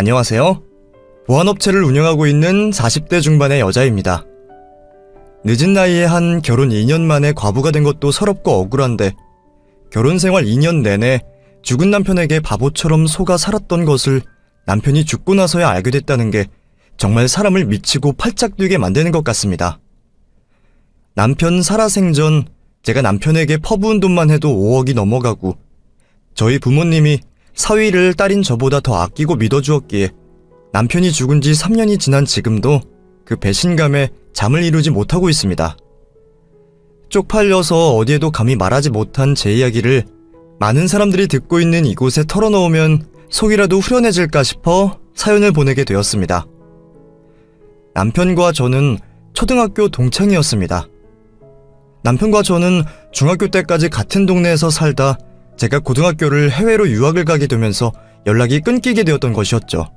안녕하세요. 보안업체를 운영하고 있는 40대 중반의 여자입니다. 늦은 나이에 한 결혼 2년 만에 과부가 된 것도 서럽고 억울한데 결혼 생활 2년 내내 죽은 남편에게 바보처럼 속아 살았던 것을 남편이 죽고 나서야 알게 됐다는 게 정말 사람을 미치고 팔짝 뛰게 만드는 것 같습니다. 남편 살아생전 제가 남편에게 퍼부은 돈만 해도 5억이 넘어가고 저희 부모님이 사위를 딸인 저보다 더 아끼고 믿어주었기에 남편이 죽은 지 3년이 지난 지금도 그 배신감에 잠을 이루지 못하고 있습니다. 쪽팔려서 어디에도 감히 말하지 못한 제 이야기를 많은 사람들이 듣고 있는 이곳에 털어놓으면 속이라도 후련해질까 싶어 사연을 보내게 되었습니다. 남편과 저는 초등학교 동창이었습니다. 남편과 저는 중학교 때까지 같은 동네에서 살다 제가 고등학교를 해외로 유학을 가게 되면서 연락이 끊기게 되었던 것이었죠.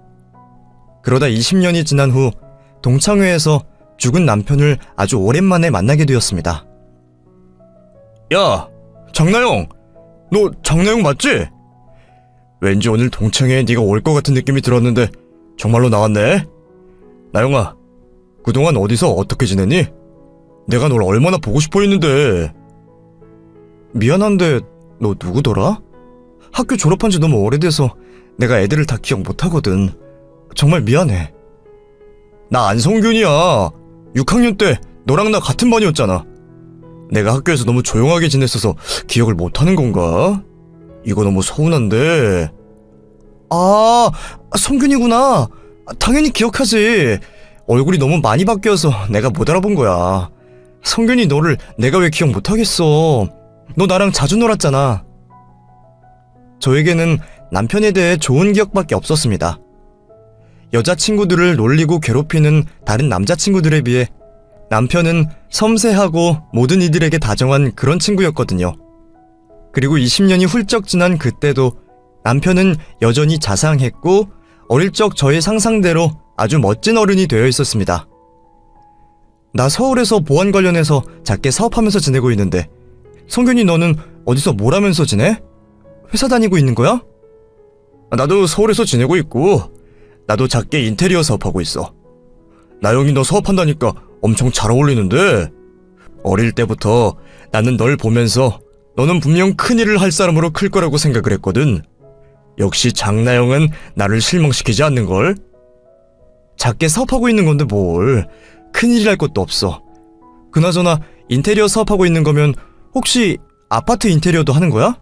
그러다 20년이 지난 후 동창회에서 죽은 남편을 아주 오랜만에 만나게 되었습니다. 야, 장나영! 너 장나영 맞지? 왠지 오늘 동창회에 네가 올 것 같은 느낌이 들었는데 정말로 나왔네? 나영아, 그동안 어디서 어떻게 지냈니? 내가 널 얼마나 보고 싶어 했는데. 미안한데 너 누구더라? 학교 졸업한 지 너무 오래돼서 내가 애들을 다 기억 못하거든. 정말 미안해. 나 안성균이야. 6학년 때 너랑 나 같은 반이었잖아. 내가 학교에서 너무 조용하게 지냈어서 기억을 못하는 건가? 이거 너무 서운한데. 아, 성균이구나. 당연히 기억하지. 얼굴이 너무 많이 바뀌어서 내가 못 알아본 거야. 성균이 너를 내가 왜 기억 못하겠어. 너 나랑 자주 놀았잖아. 저에게는 남편에 대해 좋은 기억밖에 없었습니다. 여자친구들을 놀리고 괴롭히는 다른 남자친구들에 비해 남편은 섬세하고 모든 이들에게 다정한 그런 친구였거든요. 그리고 20년이 훌쩍 지난 그때도 남편은 여전히 자상했고 어릴 적 저의 상상대로 아주 멋진 어른이 되어 있었습니다. 나 서울에서 보안 관련해서 작게 사업하면서 지내고 있는데 성균이 너는 어디서 뭘 하면서 지내? 회사 다니고 있는 거야? 나도 서울에서 지내고 있고 나도 작게 인테리어 사업하고 있어. 나영이 너 사업한다니까 엄청 잘 어울리는데 어릴 때부터 나는 널 보면서 너는 분명 큰일을 할 사람으로 클 거라고 생각을 했거든. 역시 장나영은 나를 실망시키지 않는걸? 작게 사업하고 있는 건데 뭘 큰일이 할 것도 없어. 그나저나 인테리어 사업하고 있는 거면 혹시 아파트 인테리어도 하는 거야?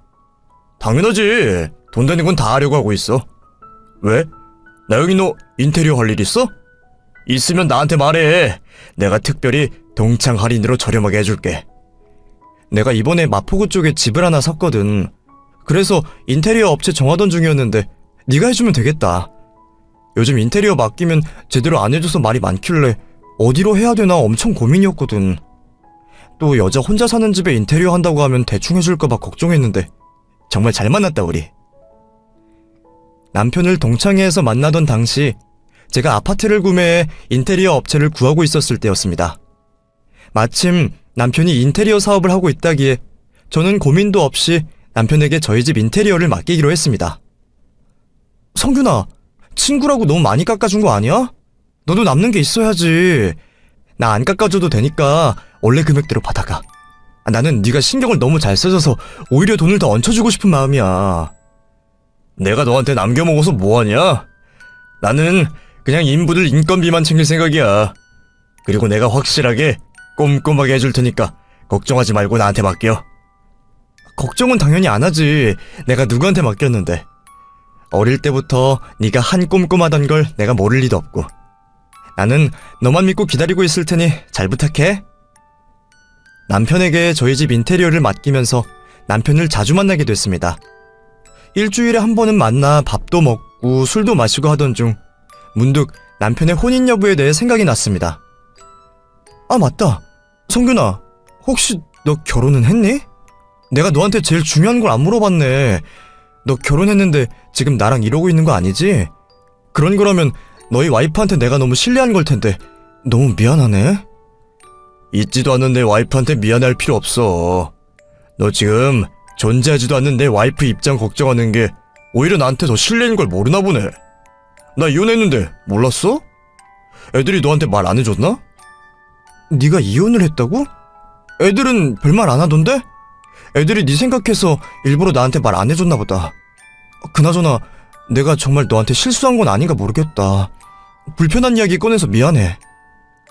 당연하지. 돈 되는 건 다 하려고 하고 있어. 왜? 나영이 너 인테리어 할 일 있어? 있으면 나한테 말해. 내가 특별히 동창 할인으로 저렴하게 해줄게. 내가 이번에 마포구 쪽에 집을 하나 샀거든. 그래서 인테리어 업체 정하던 중이었는데 네가 해주면 되겠다. 요즘 인테리어 맡기면 제대로 안 해줘서 말이 많길래 어디로 해야 되나 엄청 고민이었거든. 또 여자 혼자 사는 집에 인테리어 한다고 하면 대충 해줄까봐 걱정했는데 정말 잘 만났다 우리. 남편을 동창회에서 만나던 당시 제가 아파트를 구매해 인테리어 업체를 구하고 있었을 때였습니다. 마침 남편이 인테리어 사업을 하고 있다기에 저는 고민도 없이 남편에게 저희 집 인테리어를 맡기기로 했습니다. 성균아, 친구라고 너무 많이 깎아준 거 아니야? 너도 남는 게 있어야지. 나 안 깎아줘도 되니까 원래 금액대로 받아가. 나는 네가 신경을 너무 잘 써줘서 오히려 돈을 더 얹혀주고 싶은 마음이야. 내가 너한테 남겨먹어서 뭐하냐? 나는 그냥 인부들 인건비만 챙길 생각이야. 그리고 내가 확실하게 꼼꼼하게 해줄 테니까 걱정하지 말고 나한테 맡겨. 걱정은 당연히 안 하지. 내가 누구한테 맡겼는데. 어릴 때부터 네가 한 꼼꼼하단 걸 내가 모를 리도 없고. 나는 너만 믿고 기다리고 있을 테니 잘 부탁해. 남편에게 저희 집 인테리어를 맡기면서 남편을 자주 만나게 됐습니다. 일주일에 한 번은 만나 밥도 먹고 술도 마시고 하던 중 문득 남편의 혼인 여부에 대해 생각이 났습니다. 아 맞다. 성균아, 혹시 너 결혼은 했니? 내가 너한테 제일 중요한 걸 안 물어봤네. 너 결혼했는데 지금 나랑 이러고 있는 거 아니지? 그런 거라면 너희 와이프한테 내가 너무 실례한 걸 텐데 너무 미안하네. 있지도 않은 내 와이프한테 미안할 필요 없어. 너 지금 존재하지도 않는 내 와이프 입장 걱정하는 게 오히려 나한테 더 실례인 걸 모르나 보네. 나 이혼했는데 몰랐어? 애들이 너한테 말 안 해줬나? 네가 이혼을 했다고? 애들은 별말 안 하던데? 애들이 네 생각해서 일부러 나한테 말 안 해줬나 보다. 그나저나 내가 정말 너한테 실수한 건 아닌가 모르겠다. 불편한 이야기 꺼내서 미안해.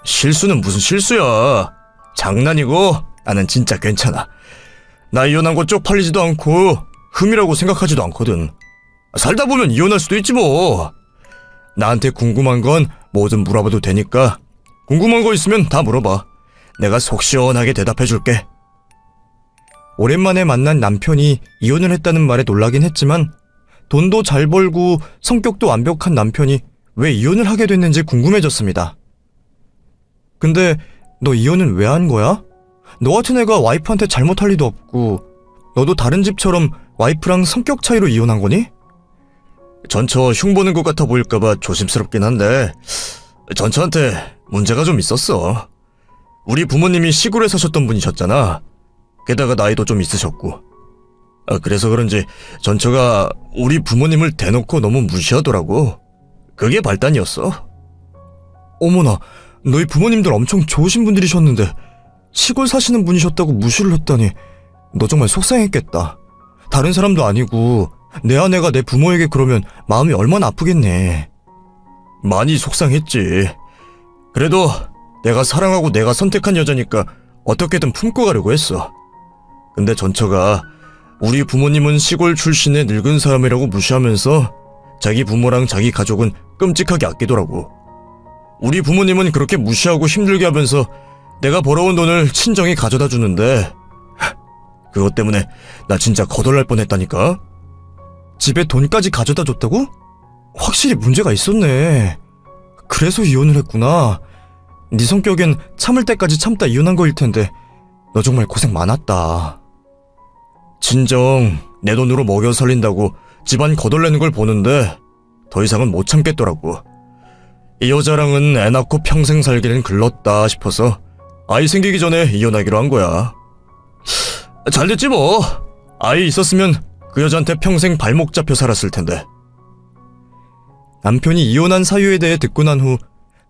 실수는 무슨 실수야. 장난이고 나는 진짜 괜찮아. 나 이혼한 거 쪽팔리지도 않고 흠이라고 생각하지도 않거든. 살다 보면 이혼할 수도 있지 뭐. 나한테 궁금한 건 뭐든 물어봐도 되니까 궁금한 거 있으면 다 물어봐. 내가 속 시원하게 대답해줄게. 오랜만에 만난 남편이 이혼을 했다는 말에 놀라긴 했지만 돈도 잘 벌고 성격도 완벽한 남편이 왜 이혼을 하게 됐는지 궁금해졌습니다. 근데 너 이혼은 왜 한 거야? 너 같은 애가 와이프한테 잘못할 리도 없고 너도 다른 집처럼 와이프랑 성격 차이로 이혼한 거니? 전처 흉보는 것 같아 보일까봐 조심스럽긴 한데 전처한테 문제가 좀 있었어. 우리 부모님이 시골에 사셨던 분이셨잖아. 게다가 나이도 좀 있으셨고. 그래서 그런지 전처가 우리 부모님을 대놓고 너무 무시하더라고. 그게 발단이었어. 어머나, 너희 부모님들 엄청 좋으신 분들이셨는데 시골 사시는 분이셨다고 무시를 했다니 너 정말 속상했겠다. 다른 사람도 아니고 내 아내가 내 부모에게 그러면 마음이 얼마나 아프겠네. 많이 속상했지. 그래도 내가 사랑하고 내가 선택한 여자니까 어떻게든 품고 가려고 했어. 근데 전처가 우리 부모님은 시골 출신의 늙은 사람이라고 무시하면서 자기 부모랑 자기 가족은 끔찍하게 아끼더라고. 우리 부모님은 그렇게 무시하고 힘들게 하면서 내가 벌어온 돈을 친정이 가져다 주는데 그것 때문에 나 진짜 거덜날 뻔했다니까. 집에 돈까지 가져다 줬다고? 확실히 문제가 있었네. 그래서 이혼을 했구나. 네 성격엔 참을 때까지 참다 이혼한 거일 텐데 너 정말 고생 많았다. 진정 내 돈으로 먹여 살린다고 집안 거덜내는 걸 보는데 더 이상은 못 참겠더라고. 이 여자랑은 애 낳고 평생 살기는 글렀다 싶어서 아이 생기기 전에 이혼하기로 한 거야. 잘 됐지 뭐. 아이 있었으면 그 여자한테 평생 발목 잡혀 살았을 텐데. 남편이 이혼한 사유에 대해 듣고 난 후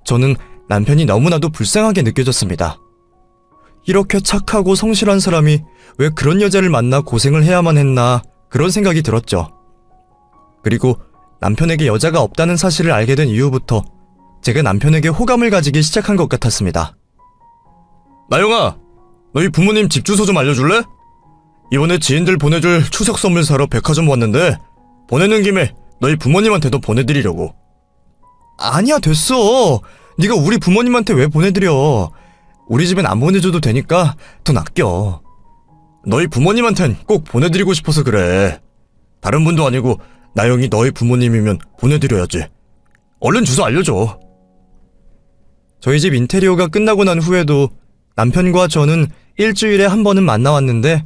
저는 남편이 너무나도 불쌍하게 느껴졌습니다. 이렇게 착하고 성실한 사람이 왜 그런 여자를 만나 고생을 해야만 했나 그런 생각이 들었죠. 그리고 남편에게 여자가 없다는 사실을 알게 된 이후부터 제가 남편에게 호감을 가지기 시작한 것 같았습니다. 나영아, 너희 부모님 집 주소 좀 알려줄래? 이번에 지인들 보내줄 추석 선물 사러 백화점 왔는데 보내는 김에 너희 부모님한테도 보내드리려고. 아니야, 됐어. 네가 우리 부모님한테 왜 보내드려. 우리 집엔 안 보내줘도 되니까 돈 아껴. 너희 부모님한텐 꼭 보내드리고 싶어서 그래. 다른 분도 아니고 나영이 너희 부모님이면 보내드려야지. 얼른 주소 알려줘. 저희 집 인테리어가 끝나고 난 후에도 남편과 저는 일주일에 한 번은 만나왔는데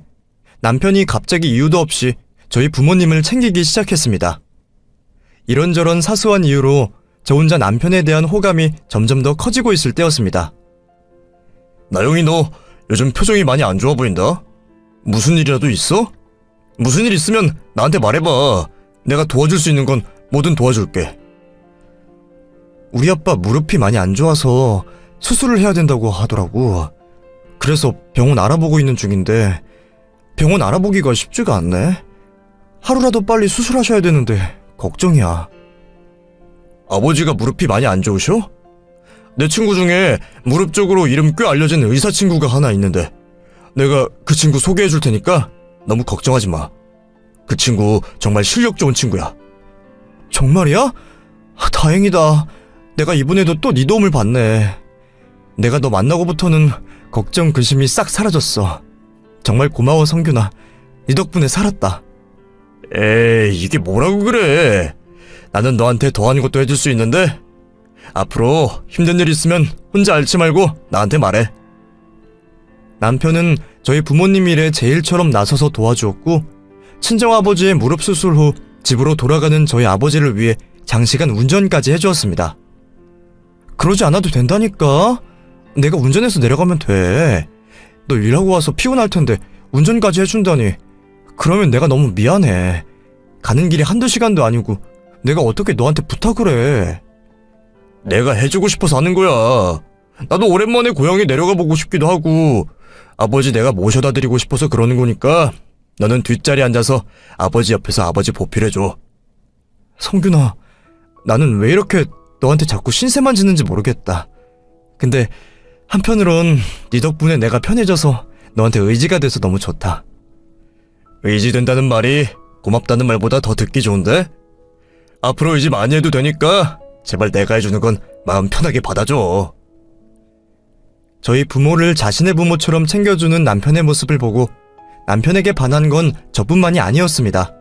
남편이 갑자기 이유도 없이 저희 부모님을 챙기기 시작했습니다. 이런저런 사소한 이유로 저 혼자 남편에 대한 호감이 점점 더 커지고 있을 때였습니다. 나영이 너 요즘 표정이 많이 안 좋아 보인다. 무슨 일이라도 있어? 무슨 일 있으면 나한테 말해봐. 내가 도와줄 수 있는 건 뭐든 도와줄게. 우리 아빠 무릎이 많이 안 좋아서 수술을 해야 된다고 하더라고. 그래서 병원 알아보고 있는 중인데 병원 알아보기가 쉽지가 않네. 하루라도 빨리 수술하셔야 되는데 걱정이야. 아버지가 무릎이 많이 안 좋으셔? 내 친구 중에 무릎 쪽으로 이름 꽤 알려진 의사 친구가 하나 있는데 내가 그 친구 소개해 줄 테니까 너무 걱정하지 마. 그 친구 정말 실력 좋은 친구야. 정말이야? 다행이다. 내가 이번에도 또 네 도움을 받네. 내가 너 만나고부터는 걱정 근심이 싹 사라졌어. 정말 고마워, 성균아. 네 덕분에 살았다. 에이, 이게 뭐라고 그래. 나는 너한테 더한 것도 해줄 수 있는데 앞으로 힘든 일 있으면 혼자 앓지 말고 나한테 말해. 남편은 저희 부모님 일에 제 일처럼 나서서 도와주었고 친정아버지의 무릎 수술 후 집으로 돌아가는 저희 아버지를 위해 장시간 운전까지 해주었습니다. 그러지 않아도 된다니까. 내가 운전해서 내려가면 돼. 너 일하고 와서 피곤할 텐데 운전까지 해준다니. 그러면 내가 너무 미안해. 가는 길이 한두 시간도 아니고 내가 어떻게 너한테 부탁을 해? 내가 해주고 싶어서 하는 거야. 나도 오랜만에 고향에 내려가 보고 싶기도 하고 아버지 내가 모셔다 드리고 싶어서 그러는 거니까 너는 뒷자리에 앉아서 아버지 옆에서 아버지 보필해줘. 성균아, 나는 왜 이렇게 너한테 자꾸 신세만 지는지 모르겠다. 근데 한편으론 네 덕분에 내가 편해져서 너한테 의지가 돼서 너무 좋다. 의지된다는 말이 고맙다는 말보다 더 듣기 좋은데? 앞으로 의지 많이 해도 되니까 제발 내가 해주는 건 마음 편하게 받아줘. 저희 부모를 자신의 부모처럼 챙겨주는 남편의 모습을 보고 남편에게 반한 건 저뿐만이 아니었습니다.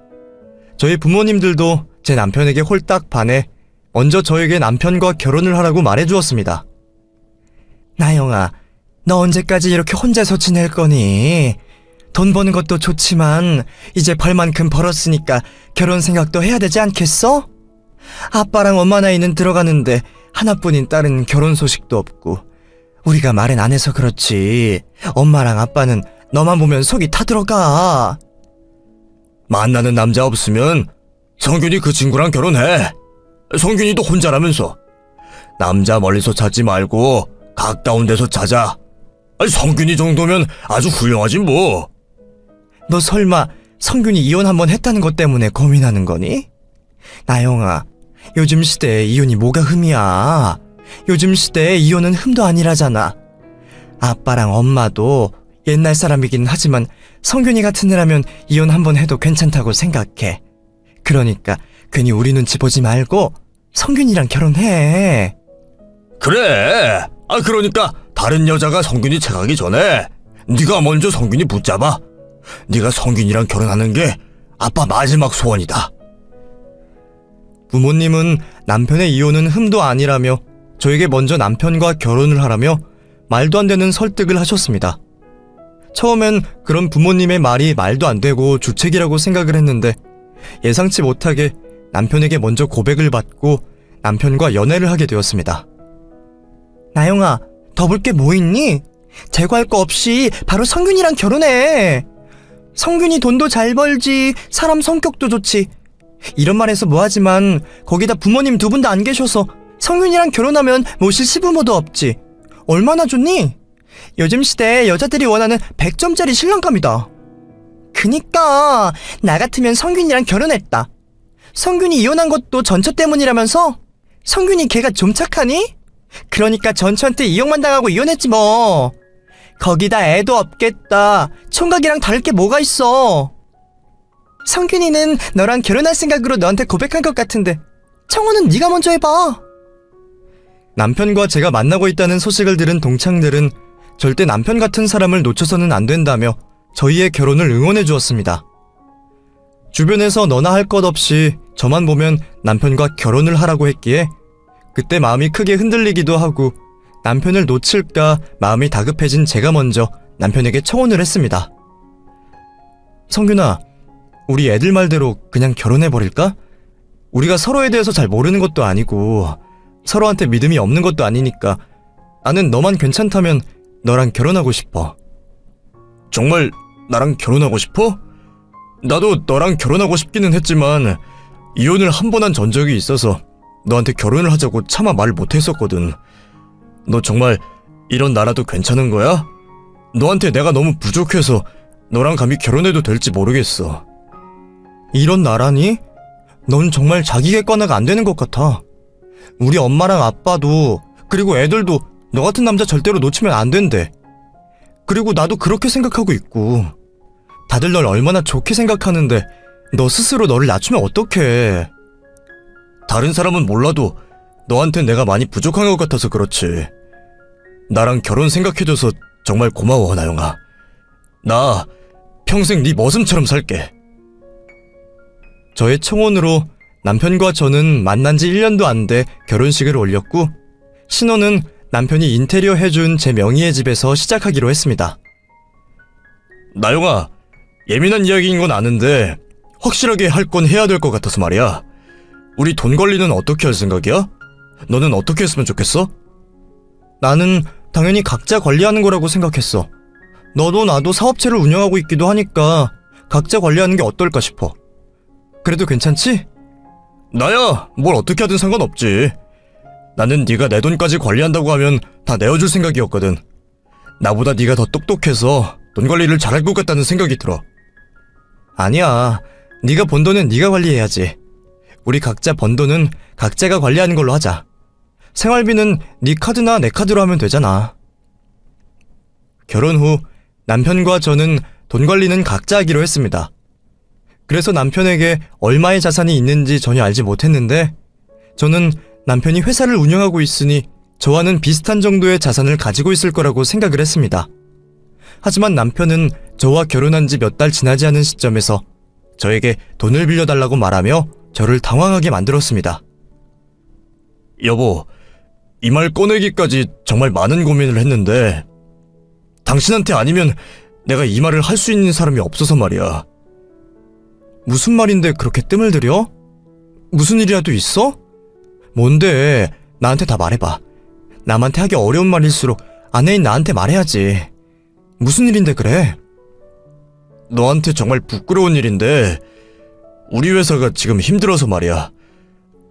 저희 부모님들도 제 남편에게 홀딱 반해 먼저 저에게 남편과 결혼을 하라고 말해주었습니다. 나영아, 너 언제까지 이렇게 혼자서 지낼 거니? 돈 버는 것도 좋지만 이제 벌 만큼 벌었으니까 결혼 생각도 해야 되지 않겠어? 아빠랑 엄마 나이는 들어가는데 하나뿐인 딸은 결혼 소식도 없고 우리가 말은 안 해서 그렇지 엄마랑 아빠는 너만 보면 속이 타들어가. 만나는 남자 없으면 성균이 그 친구랑 결혼해. 성균이도 혼자라면서. 남자 멀리서 찾지 말고 가까운 데서 찾아. 성균이 정도면 아주 훌륭하지 뭐. 너 설마 성균이 이혼 한번 했다는 것 때문에 고민하는 거니? 나영아, 요즘 시대에 이혼이 뭐가 흠이야. 요즘 시대에 이혼은 흠도 아니라잖아. 아빠랑 엄마도 옛날 사람이긴 하지만 성균이 같은 애라면 이혼 한번 해도 괜찮다고 생각해. 그러니까 괜히 우리 눈치 보지 말고 성균이랑 결혼해. 그래. 그러니까 다른 여자가 성균이 채가기 전에 네가 먼저 성균이 붙잡아. 네가 성균이랑 결혼하는 게 아빠 마지막 소원이다. 부모님은 남편의 이혼은 흠도 아니라며 저에게 먼저 남편과 결혼을 하라며 말도 안 되는 설득을 하셨습니다. 처음엔 그런 부모님의 말이 말도 안 되고 주책이라고 생각을 했는데 예상치 못하게 남편에게 먼저 고백을 받고 남편과 연애를 하게 되었습니다. 나영아, 더 볼 게 뭐 있니? 제거할 거 없이 바로 성균이랑 결혼해. 성균이 돈도 잘 벌지, 사람 성격도 좋지. 이런 말 해서 뭐하지만 거기다 부모님 두 분 다 안 계셔서 성균이랑 결혼하면 모실 시부모도 없지. 얼마나 좋니? 요즘 시대에 여자들이 원하는 100점짜리 신랑감이다. 그니까 나 같으면 성균이랑 결혼했다. 성균이 이혼한 것도 전처 때문이라면서? 성균이 걔가 좀 착하니? 그러니까 전처한테 이용만 당하고 이혼했지 뭐. 거기다 애도 없겠다. 총각이랑 다를 게 뭐가 있어. 성균이는 너랑 결혼할 생각으로 너한테 고백한 것 같은데 청혼은 네가 먼저 해봐. 남편과 제가 만나고 있다는 소식을 들은 동창들은 절대 남편 같은 사람을 놓쳐서는 안 된다며 저희의 결혼을 응원해 주었습니다. 주변에서 너나 할 것 없이 저만 보면 남편과 결혼을 하라고 했기에 그때 마음이 크게 흔들리기도 하고 남편을 놓칠까 마음이 다급해진 제가 먼저 남편에게 청혼을 했습니다. 성균아, 우리 애들 말대로 그냥 결혼해버릴까? 우리가 서로에 대해서 잘 모르는 것도 아니고 서로한테 믿음이 없는 것도 아니니까 나는 너만 괜찮다면 너랑 결혼하고 싶어. 정말 나랑 결혼하고 싶어? 나도 너랑 결혼하고 싶기는 했지만 이혼을 한 번 한 전적이 있어서 너한테 결혼을 하자고 차마 말 못했었거든. 너 정말 이런 나라도 괜찮은 거야? 너한테 내가 너무 부족해서 너랑 감히 결혼해도 될지 모르겠어. 이런 나라니? 넌 정말 자기 객관화가 안 되는 것 같아. 우리 엄마랑 아빠도 그리고 애들도 너 같은 남자 절대로 놓치면 안 된대. 그리고 나도 그렇게 생각하고 있고 다들 널 얼마나 좋게 생각하는데 너 스스로 너를 낮추면 어떡해. 다른 사람은 몰라도 너한텐 내가 많이 부족한 것 같아서 그렇지. 나랑 결혼 생각해줘서 정말 고마워, 나영아. 나 평생 네 머슴처럼 살게. 저의 청혼으로 남편과 저는 만난 지 1년도 안 돼 결혼식을 올렸고 신혼은 남편이 인테리어 해준 제 명의의 집에서 시작하기로 했습니다. 나영아, 예민한 이야기인 건 아는데 확실하게 할 건 해야 될 것 같아서 말이야. 우리 돈 관리는 어떻게 할 생각이야? 너는 어떻게 했으면 좋겠어? 나는 당연히 각자 관리하는 거라고 생각했어. 너도 나도 사업체를 운영하고 있기도 하니까 각자 관리하는 게 어떨까 싶어. 그래도 괜찮지? 나야 뭘 어떻게 하든 상관없지. 나는 네가 내 돈까지 관리한다고 하면 다 내어줄 생각이었거든. 나보다 네가 더 똑똑해서 돈 관리를 잘할 것 같다는 생각이 들어. 아니야. 네가 번 돈은 네가 관리해야지. 우리 각자 번 돈은 각자가 관리하는 걸로 하자. 생활비는 네 카드나 내 카드로 하면 되잖아. 결혼 후 남편과 저는 돈 관리는 각자 하기로 했습니다. 그래서 남편에게 얼마의 자산이 있는지 전혀 알지 못했는데 저는 남편이 회사를 운영하고 있으니 저와는 비슷한 정도의 자산을 가지고 있을 거라고 생각을 했습니다. 하지만 남편은 저와 결혼한 지 몇 달 지나지 않은 시점에서 저에게 돈을 빌려달라고 말하며 저를 당황하게 만들었습니다. 여보, 이 말 꺼내기까지 정말 많은 고민을 했는데 당신한테 아니면 내가 이 말을 할 수 있는 사람이 없어서 말이야. 무슨 말인데 그렇게 뜸을 들여? 무슨 일이라도 있어? 뭔데? 나한테 다 말해봐. 남한테 하기 어려운 말일수록 아내인 나한테 말해야지. 무슨 일인데 그래? 너한테 정말 부끄러운 일인데 우리 회사가 지금 힘들어서 말이야.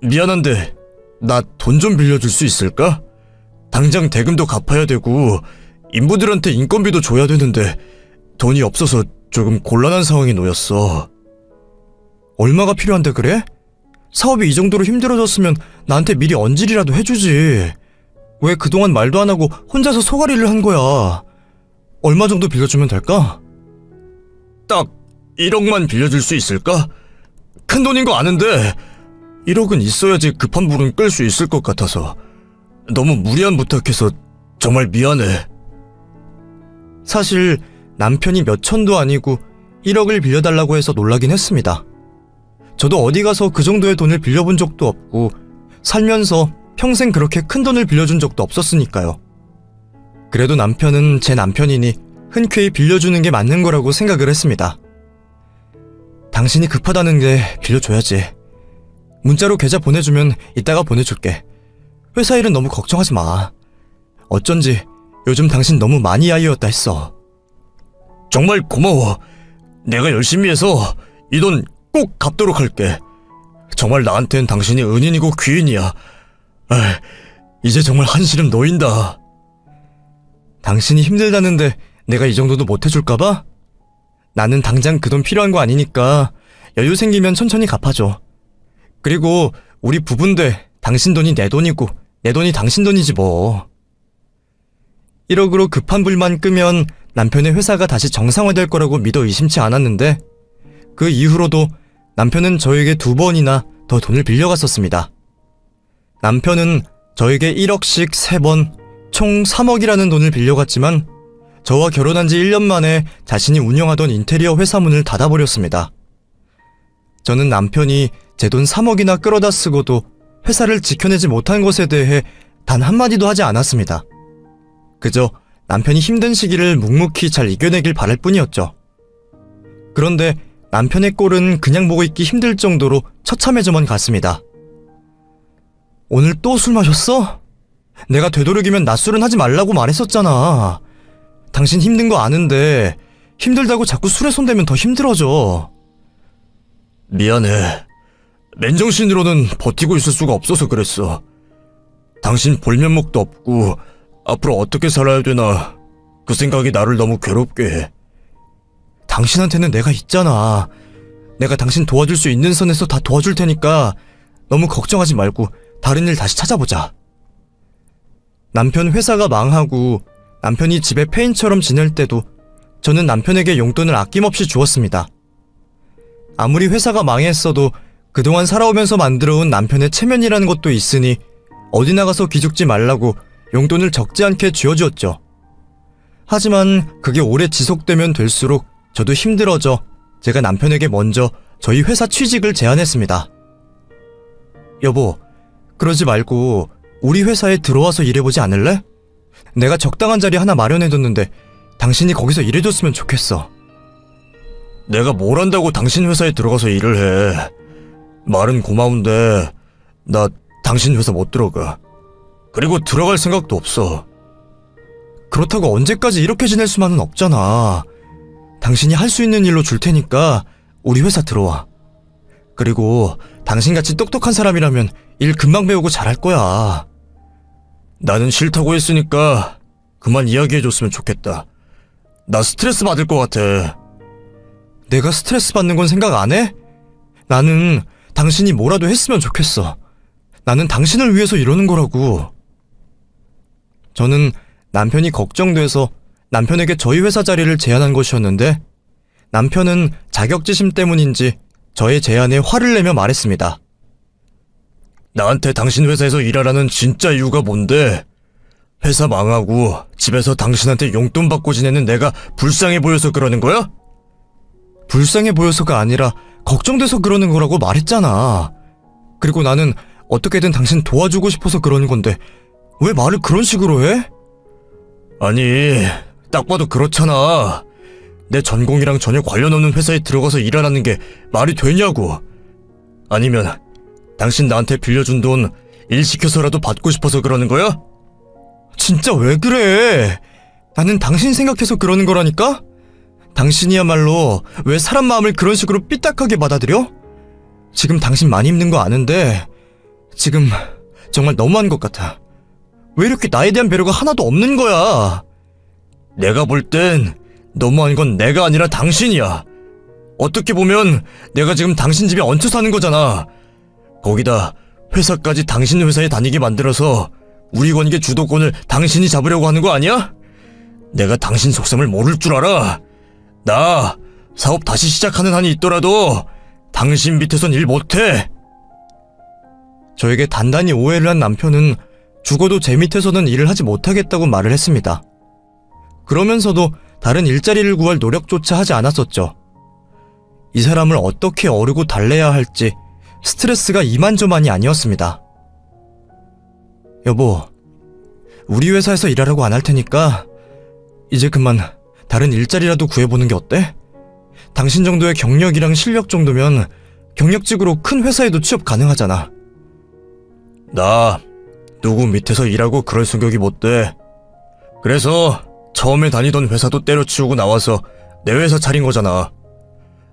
미안한데 나 돈 좀 빌려줄 수 있을까? 당장 대금도 갚아야 되고 인부들한테 인건비도 줘야 되는데 돈이 없어서 조금 곤란한 상황에 놓였어. 얼마가 필요한데 그래? 사업이 이 정도로 힘들어졌으면 나한테 미리 언질이라도 해주지. 왜 그동안 말도 안 하고 혼자서 소가리를 한 거야? 얼마 정도 빌려주면 될까? 딱 1억만 빌려줄 수 있을까? 큰 돈인 거 아는데 1억은 있어야지 급한 불은 끌 수 있을 것 같아서 너무 무리한 부탁해서 정말 미안해. 사실 남편이 몇 천도 아니고 1억을 빌려달라고 해서 놀라긴 했습니다. 저도 어디 가서 그 정도의 돈을 빌려본 적도 없고 살면서 평생 그렇게 큰 돈을 빌려준 적도 없었으니까요. 그래도 남편은 제 남편이니 흔쾌히 빌려주는 게 맞는 거라고 생각을 했습니다. 당신이 급하다는데 빌려줘야지. 문자로 계좌 보내주면 이따가 보내줄게. 회사 일은 너무 걱정하지 마. 어쩐지 요즘 당신 너무 많이 야이었다 했어. 정말 고마워. 내가 열심히 해서 이 돈 꼭 갚도록 할게. 정말 나한텐 당신이 은인이고 귀인이야. 이제 정말 한시름 놓인다. 당신이 힘들다는데 내가 이 정도도 못해줄까봐? 나는 당장 그 돈 필요한 거 아니니까 여유 생기면 천천히 갚아줘. 그리고 우리 부부인데 당신 돈이 내 돈이고 내 돈이 당신 돈이지 뭐. 1억으로 급한 불만 끄면 남편의 회사가 다시 정상화될 거라고 믿어 의심치 않았는데 그 이후로도 남편은 저에게 2번이나 더 돈을 빌려갔었습니다. 남편은 저에게 1억씩 3번, 총 3억이라는 돈을 빌려갔지만 저와 결혼한 지 1년 만에 자신이 운영하던 인테리어 회사 문을 닫아버렸습니다. 저는 남편이 제 돈 3억이나 끌어다 쓰고도 회사를 지켜내지 못한 것에 대해 단 한마디도 하지 않았습니다. 그저 남편이 힘든 시기를 묵묵히 잘 이겨내길 바랄 뿐이었죠. 그런데 남편의 꼴은 그냥 보고 있기 힘들 정도로 처참해져만 갔습니다. 오늘 또 술 마셨어? 내가 되도록이면 낮술은 하지 말라고 말했었잖아. 당신 힘든 거 아는데 힘들다고 자꾸 술에 손대면 더 힘들어져. 미안해. 맨정신으로는 버티고 있을 수가 없어서 그랬어. 당신 볼 면목도 없고 앞으로 어떻게 살아야 되나 그 생각이 나를 너무 괴롭게 해. 당신한테는 내가 있잖아. 내가 당신 도와줄 수 있는 선에서 다 도와줄 테니까 너무 걱정하지 말고 다른 일 다시 찾아보자. 남편 회사가 망하고 남편이 집에 폐인처럼 지낼 때도 저는 남편에게 용돈을 아낌없이 주었습니다. 아무리 회사가 망했어도 그동안 살아오면서 만들어온 남편의 체면이라는 것도 있으니 어디 나가서 기죽지 말라고 용돈을 적지 않게 쥐어주었죠. 하지만 그게 오래 지속되면 될수록 저도 힘들어져 제가 남편에게 먼저 저희 회사 취직을 제안했습니다. 여보, 그러지 말고 우리 회사에 들어와서 일해보지 않을래? 내가 적당한 자리 하나 마련해뒀는데 당신이 거기서 일해줬으면 좋겠어. 내가 뭘 한다고 당신 회사에 들어가서 일을 해. 말은 고마운데 나 당신 회사 못 들어가. 그리고 들어갈 생각도 없어. 그렇다고 언제까지 이렇게 지낼 수만은 없잖아. 당신이 할 수 있는 일로 줄 테니까 우리 회사 들어와. 그리고 당신같이 똑똑한 사람이라면 일 금방 배우고 잘할 거야. 나는 싫다고 했으니까 그만 이야기해줬으면 좋겠다. 나 스트레스 받을 것 같아. 내가 스트레스 받는 건 생각 안 해? 나는 당신이 뭐라도 했으면 좋겠어. 나는 당신을 위해서 이러는 거라고. 저는 남편이 걱정돼서 남편에게 저희 회사 자리를 제안한 것이었는데 남편은 자격지심 때문인지 저의 제안에 화를 내며 말했습니다. 나한테 당신 회사에서 일하라는 진짜 이유가 뭔데? 회사 망하고 집에서 당신한테 용돈 받고 지내는 내가 불쌍해 보여서 그러는 거야? 불쌍해 보여서가 아니라 걱정돼서 그러는 거라고 말했잖아. 그리고 나는 어떻게든 당신 도와주고 싶어서 그러는 건데 왜 말을 그런 식으로 해? 아니, 딱 봐도 그렇잖아. 내 전공이랑 전혀 관련 없는 회사에 들어가서 일하라는 게 말이 되냐고. 아니면 당신 나한테 빌려준 돈 일 시켜서라도 받고 싶어서 그러는 거야? 진짜 왜 그래? 나는 당신 생각해서 그러는 거라니까? 당신이야말로 왜 사람 마음을 그런 식으로 삐딱하게 받아들여? 지금 당신 많이 힘든 거 아는데 지금 정말 너무한 것 같아. 왜 이렇게 나에 대한 배려가 하나도 없는 거야? 내가 볼 땐 너무한 건 내가 아니라 당신이야. 어떻게 보면 내가 지금 당신 집에 얹혀 사는 거잖아. 거기다 회사까지 당신 회사에 다니게 만들어서 우리 관계 주도권을 당신이 잡으려고 하는 거 아니야? 내가 당신 속셈을 모를 줄 알아. 나 사업 다시 시작하는 한이 있더라도 당신 밑에선 일 못해. 저에게 단단히 오해를 한 남편은 죽어도 제 밑에서는 일을 하지 못하겠다고 말을 했습니다. 그러면서도 다른 일자리를 구할 노력조차 하지 않았었죠. 이 사람을 어떻게 어르고 달래야 할지 스트레스가 이만저만이 아니었습니다. 여보, 우리 회사에서 일하라고 안 할 테니까 이제 그만 다른 일자리라도 구해보는 게 어때? 당신 정도의 경력이랑 실력 정도면 경력직으로 큰 회사에도 취업 가능하잖아. 나 누구 밑에서 일하고 그럴 성격이 못 돼. 그래서 처음에 다니던 회사도 때려치우고 나와서 내 회사 차린 거잖아.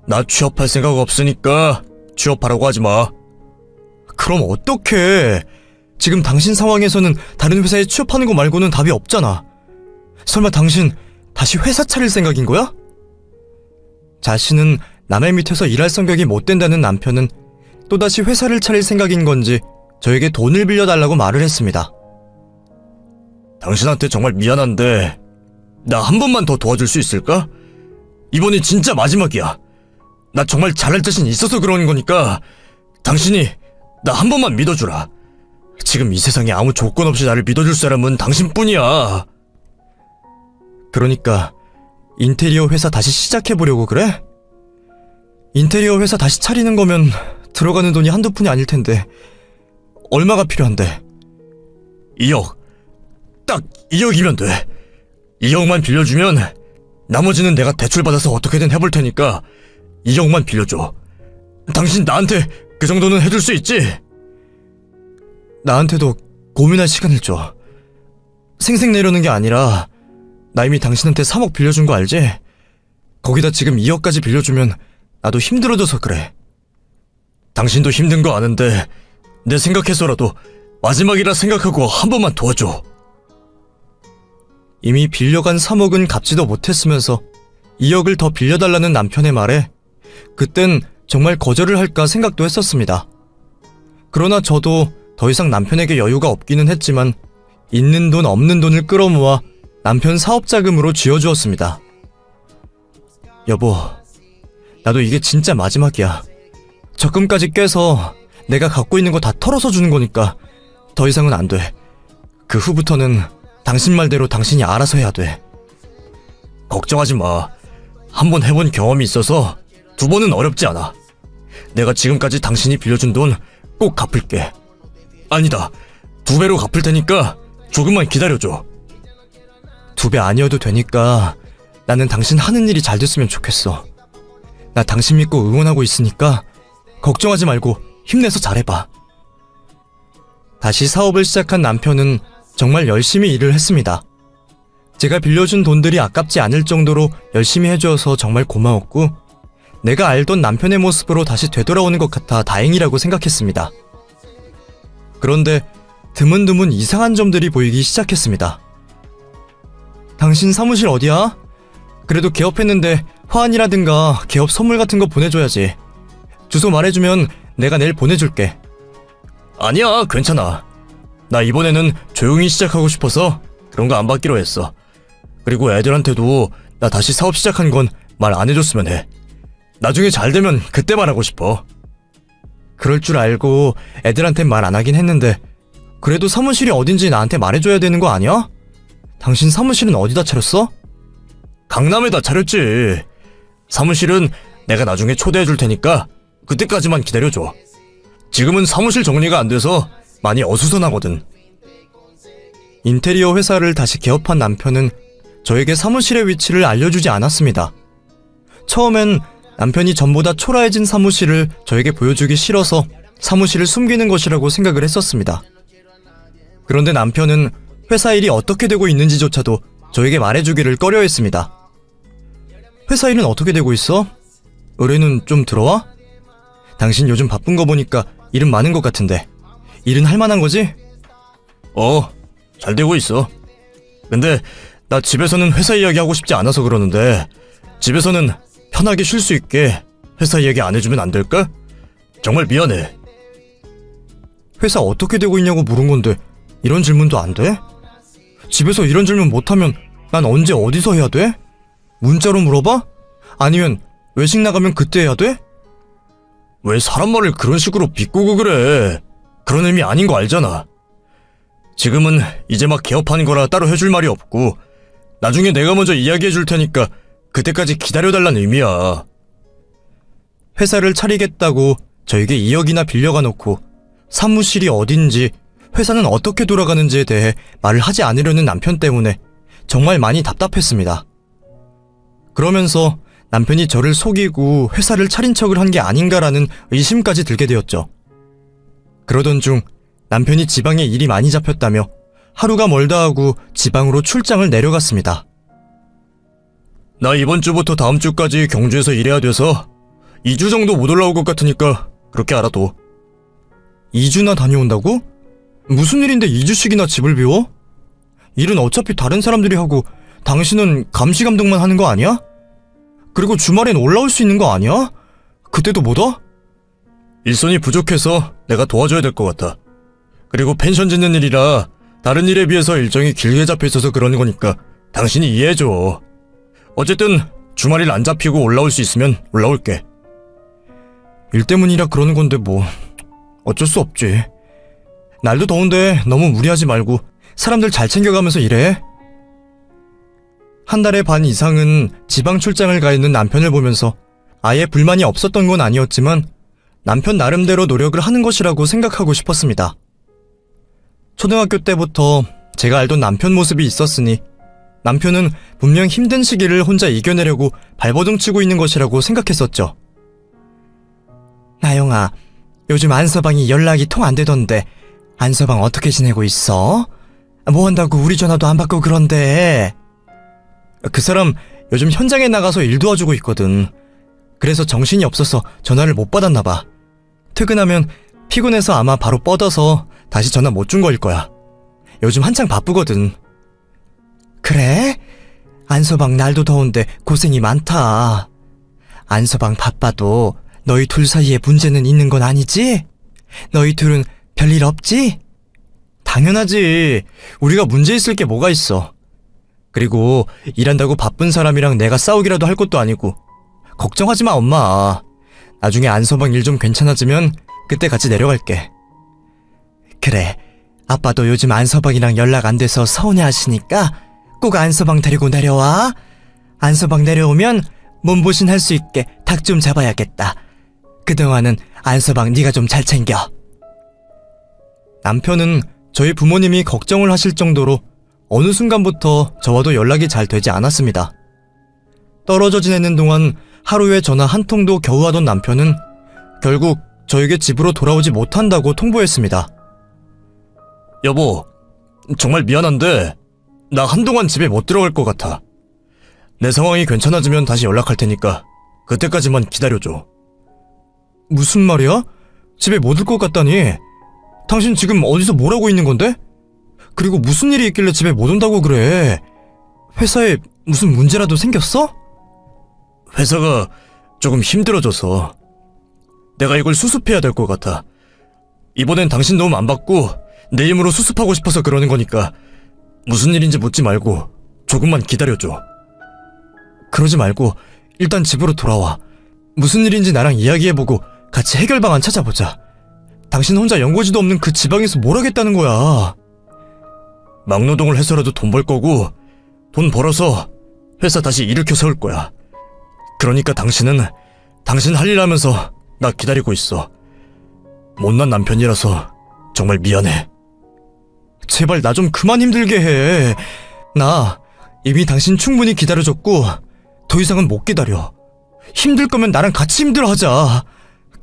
나 취업할 생각 없으니까 취업하라고 하지 마. 그럼 어떡해? 지금 당신 상황에서는 다른 회사에 취업하는 거 말고는 답이 없잖아. 설마 당신 다시 회사 차릴 생각인 거야? 자신은 남의 밑에서 일할 성격이 못 된다는 남편은 또다시 회사를 차릴 생각인 건지 저에게 돈을 빌려달라고 말을 했습니다. 당신한테 정말 미안한데 나 한 번만 더 도와줄 수 있을까? 이번이 진짜 마지막이야. 나 정말 잘할 자신 있어서 그러는 거니까 당신이 나 한 번만 믿어주라. 지금 이 세상에 아무 조건 없이 나를 믿어줄 사람은 당신뿐이야. 그러니까 인테리어 회사 다시 시작해보려고 그래? 인테리어 회사 다시 차리는 거면 들어가는 돈이 한두 푼이 아닐 텐데 얼마가 필요한데? 2억. 딱 2억이면 돼. 2억만 빌려주면 나머지는 내가 대출받아서 어떻게든 해볼 테니까 2억만 빌려줘. 당신 나한테 그 정도는 해줄 수 있지? 나한테도 고민할 시간을 줘. 생색 내려는 게 아니라 나 이미 당신한테 3억 빌려준 거 알지? 거기다 지금 2억까지 빌려주면 나도 힘들어져서 그래. 당신도 힘든 거 아는데 내 생각해서라도 마지막이라 생각하고 한 번만 도와줘. 이미 빌려간 3억은 갚지도 못했으면서 2억을 더 빌려달라는 남편의 말에 그땐 정말 거절을 할까 생각도 했었습니다. 그러나 저도 더 이상 남편에게 여유가 없기는 했지만 있는 돈 없는 돈을 끌어모아 남편 사업 자금으로 쥐어주었습니다. 여보, 나도 이게 진짜 마지막이야. 적금까지 깨서 내가 갖고 있는 거 다 털어서 주는 거니까 더 이상은 안 돼. 그 후부터는 당신 말대로 당신이 알아서 해야 돼. 걱정하지 마. 한 번 해본 경험이 있어서 두 번은 어렵지 않아. 내가 지금까지 당신이 빌려준 돈 꼭 갚을게. 아니다, 2배로 갚을 테니까 조금만 기다려줘. 2배 아니어도 되니까 나는 당신 하는 일이 잘 됐으면 좋겠어. 나 당신 믿고 응원하고 있으니까 걱정하지 말고 힘내서 잘해봐. 다시 사업을 시작한 남편은 정말 열심히 일을 했습니다. 제가 빌려준 돈들이 아깝지 않을 정도로 열심히 해줘서 정말 고마웠고 내가 알던 남편의 모습으로 다시 되돌아오는 것 같아 다행이라고 생각했습니다. 그런데 드문드문 이상한 점들이 보이기 시작했습니다. 당신 사무실 어디야? 그래도 개업했는데 화환이라든가 개업 선물 같은 거 보내줘야지. 주소 말해주면 내가 내일 보내줄게. 아니야, 괜찮아. 나 이번에는 조용히 시작하고 싶어서 그런 거 안 받기로 했어. 그리고 애들한테도 나 다시 사업 시작한 건 말 안 해줬으면 해. 나중에 잘 되면 그때 말하고 싶어. 그럴 줄 알고 애들한텐 말 안 하긴 했는데 그래도 사무실이 어딘지 나한테 말해줘야 되는 거 아니야? 당신 사무실은 어디다 차렸어? 강남에다 차렸지. 사무실은 내가 나중에 초대해 줄 테니까 그때까지만 기다려줘. 지금은 사무실 정리가 안 돼서 많이 어수선하거든. 인테리어 회사를 다시 개업한 남편은 저에게 사무실의 위치를 알려주지 않았습니다. 처음엔 남편이 전보다 초라해진 사무실을 저에게 보여주기 싫어서 사무실을 숨기는 것이라고 생각을 했었습니다. 그런데 남편은 회사 일이 어떻게 되고 있는지조차도 저에게 말해주기를 꺼려했습니다. 회사 일은 어떻게 되고 있어? 의뢰는 좀 들어와? 당신 요즘 바쁜 거 보니까 일은 많은 것 같은데 일은 할 만한 거지? 잘 되고 있어. 근데 나 집에서는 회사 이야기 하고 싶지 않아서 그러는데 집에서는 편하게 쉴 수 있게 회사 이야기 안 해주면 안 될까? 정말 미안해. 회사 어떻게 되고 있냐고 물은 건데 이런 질문도 안 돼? 집에서 이런 질문 못하면 난 언제 어디서 해야 돼? 문자로 물어봐? 아니면 외식 나가면 그때 해야 돼? 왜 사람 말을 그런 식으로 비꼬고 그래? 그런 의미 아닌 거 알잖아. 지금은 이제 막 개업하는 거라 따로 해줄 말이 없고 나중에 내가 먼저 이야기해 줄 테니까 그때까지 기다려달라는 의미야. 회사를 차리겠다고 저에게 2억이나 빌려가 놓고 사무실이 어딘지 회사는 어떻게 돌아가는지에 대해 말을 하지 않으려는 남편 때문에 정말 많이 답답했습니다. 그러면서 남편이 저를 속이고 회사를 차린 척을 한 게 아닌가라는 의심까지 들게 되었죠. 그러던 중 남편이 지방에 일이 많이 잡혔다며 하루가 멀다 하고 지방으로 출장을 내려갔습니다. 나 이번 주부터 다음 주까지 경주에서 일해야 돼서 2주 정도 못 올라올 것 같으니까 그렇게 알아둬. 2주나 다녀온다고? 무슨 일인데 2주씩이나 집을 비워? 일은 어차피 다른 사람들이 하고 당신은 감시 감독만 하는 거 아니야? 그리고 주말엔 올라올 수 있는 거 아니야? 그때도 못 와? 일손이 부족해서 내가 도와줘야 될 것 같아. 그리고 펜션 짓는 일이라 다른 일에 비해서 일정이 길게 잡혀 있어서 그러는 거니까 당신이 이해해줘. 어쨌든 주말일 안 잡히고 올라올 수 있으면 올라올게. 일 때문이라 그러는 건데 뭐 어쩔 수 없지. 날도 더운데 너무 무리하지 말고 사람들 잘 챙겨가면서 일해. 한 달에 반 이상은 지방 출장을 가 있는 남편을 보면서 아예 불만이 없었던 건 아니었지만 남편 나름대로 노력을 하는 것이라고 생각하고 싶었습니다. 초등학교 때부터 제가 알던 남편 모습이 있었으니 남편은 분명 힘든 시기를 혼자 이겨내려고 발버둥 치고 있는 것이라고 생각했었죠. 나영아, 요즘 안서방이 연락이 통 안 되던데 안서방 어떻게 지내고 있어? 뭐 한다고 우리 전화도 안 받고 그런데. 그 사람 요즘 현장에 나가서 일 도와주고 있거든. 그래서 정신이 없어서 전화를 못 받았나 봐. 퇴근하면 피곤해서 아마 바로 뻗어서 다시 전화 못 준 거일 거야. 요즘 한창 바쁘거든. 그래? 안서방 날도 더운데 고생이 많다. 안서방 바빠도 너희 둘 사이에 문제는 있는 건 아니지? 너희 둘은 별일 없지? 당연하지. 우리가 문제 있을 게 뭐가 있어. 그리고 일한다고 바쁜 사람이랑 내가 싸우기라도 할 것도 아니고. 걱정하지 마, 엄마. 나중에 안서방 일 좀 괜찮아지면 그때 같이 내려갈게. 그래, 아빠도 요즘 안서방이랑 연락 안 돼서 서운해하시니까 꼭 안서방 데리고 내려와. 안서방 내려오면 몸보신 할 수 있게 닭 좀 잡아야겠다. 그동안은 안서방 네가 좀 잘 챙겨. 남편은 저희 부모님이 걱정을 하실 정도로 어느 순간부터 저와도 연락이 잘 되지 않았습니다. 떨어져 지내는 동안 하루에 전화 한 통도 겨우 하던 남편은 결국 저에게 집으로 돌아오지 못한다고 통보했습니다. 여보, 정말 미안한데 나 한동안 집에 못 들어갈 것 같아. 내 상황이 괜찮아지면 다시 연락할 테니까 그때까지만 기다려줘. 무슨 말이야? 집에 못 올 것 같다니. 당신 지금 어디서 뭘 하고 있는 건데? 그리고 무슨 일이 있길래 집에 못 온다고 그래? 회사에 무슨 문제라도 생겼어? 회사가 조금 힘들어져서 내가 이걸 수습해야 될 것 같아. 이번엔 당신 도움 안 받고 내 힘으로 수습하고 싶어서 그러는 거니까 무슨 일인지 묻지 말고 조금만 기다려줘. 그러지 말고 일단 집으로 돌아와. 무슨 일인지 나랑 이야기해보고 같이 해결 방안 찾아보자. 당신 혼자 연고지도 없는 그 지방에서 뭘 하겠다는 거야? 막노동을 해서라도 돈 벌 거고 돈 벌어서 회사 다시 일으켜 세울 거야. 그러니까 당신은 당신 할 일 하면서 나 기다리고 있어. 못난 남편이라서 정말 미안해. 제발 나 좀 그만 힘들게 해. 나 이미 당신 충분히 기다려줬고 더 이상은 못 기다려. 힘들 거면 나랑 같이 힘들어하자.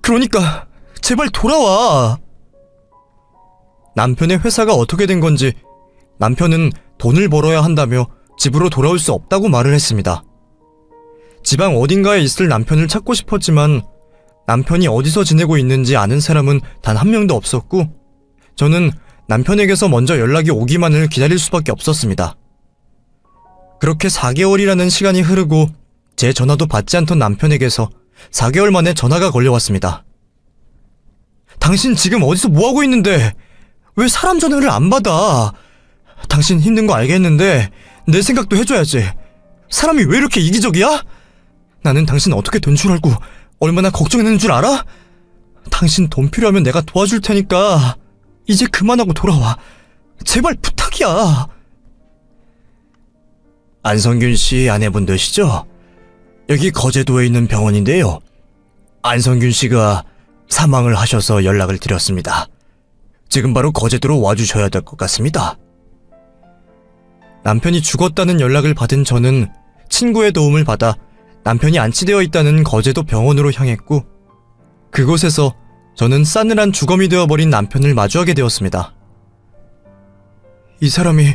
그러니까 제발 돌아와. 남편의 회사가 어떻게 된 건지 남편은 돈을 벌어야 한다며 집으로 돌아올 수 없다고 말을 했습니다. 지방 어딘가에 있을 남편을 찾고 싶었지만 남편이 어디서 지내고 있는지 아는 사람은 단 한 명도 없었고 저는 남편에게서 먼저 연락이 오기만을 기다릴 수밖에 없었습니다. 그렇게 4개월이라는 시간이 흐르고 제 전화도 받지 않던 남편에게서 4개월 만에 전화가 걸려왔습니다. 당신 지금 어디서 뭐하고 있는데 왜 사람 전화를 안 받아? 당신 힘든 거 알겠는데 내 생각도 해줘야지. 사람이 왜 이렇게 이기적이야? 나는 당신 어떻게 된 줄 알고 얼마나 걱정했는 줄 알아? 당신 돈 필요하면 내가 도와줄 테니까 이제 그만하고 돌아와. 제발 부탁이야. 안성균 씨 아내분 되시죠? 여기 거제도에 있는 병원인데요. 안성균 씨가 사망을 하셔서 연락을 드렸습니다. 지금 바로 거제도로 와주셔야 될 것 같습니다. 남편이 죽었다는 연락을 받은 저는 친구의 도움을 받아 남편이 안치되어 있다는 거제도 병원으로 향했고 그곳에서 저는 싸늘한 주검이 되어버린 남편을 마주하게 되었습니다. 이 사람이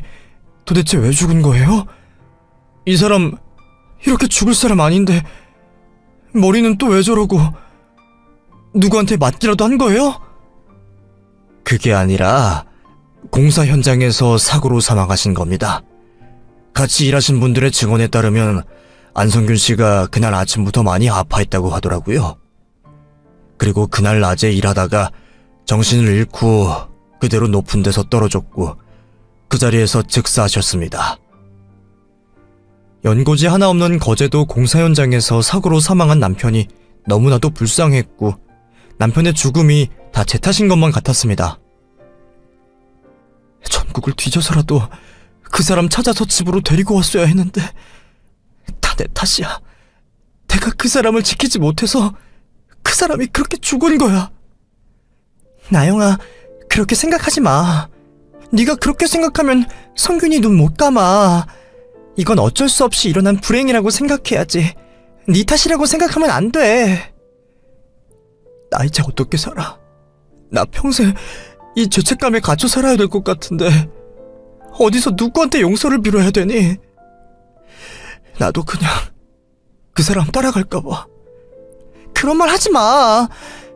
도대체 왜 죽은 거예요? 이 사람 이렇게 죽을 사람 아닌데 머리는 또 왜 저러고 누구한테 맞기라도 한 거예요? 그게 아니라 공사 현장에서 사고로 사망하신 겁니다. 같이 일하신 분들의 증언에 따르면 안성균 씨가 그날 아침부터 많이 아파했다고 하더라고요. 그리고 그날 낮에 일하다가 정신을 잃고 그대로 높은 데서 떨어졌고 그 자리에서 즉사하셨습니다. 연고지 하나 없는 거제도 공사 현장에서 사고로 사망한 남편이 너무나도 불쌍했고 남편의 죽음이 다 제 탓인 것만 같았습니다. 전국을 뒤져서라도 그 사람 찾아서 집으로 데리고 왔어야 했는데 다 내 탓이야. 내가 그 사람을 지키지 못해서 그 사람이 그렇게 죽은 거야. 나영아, 그렇게 생각하지 마. 네가 그렇게 생각하면 성균이 눈 못 감아. 이건 어쩔 수 없이 일어난 불행이라고 생각해야지. 네 탓이라고 생각하면 안 돼. 나 이제 어떻게 살아? 나 평생 이 죄책감에 갇혀 살아야 될 것 같은데 어디서 누구한테 용서를 빌어야 되니? 나도 그냥 그 사람 따라갈까 봐. 그런 말 하지 마.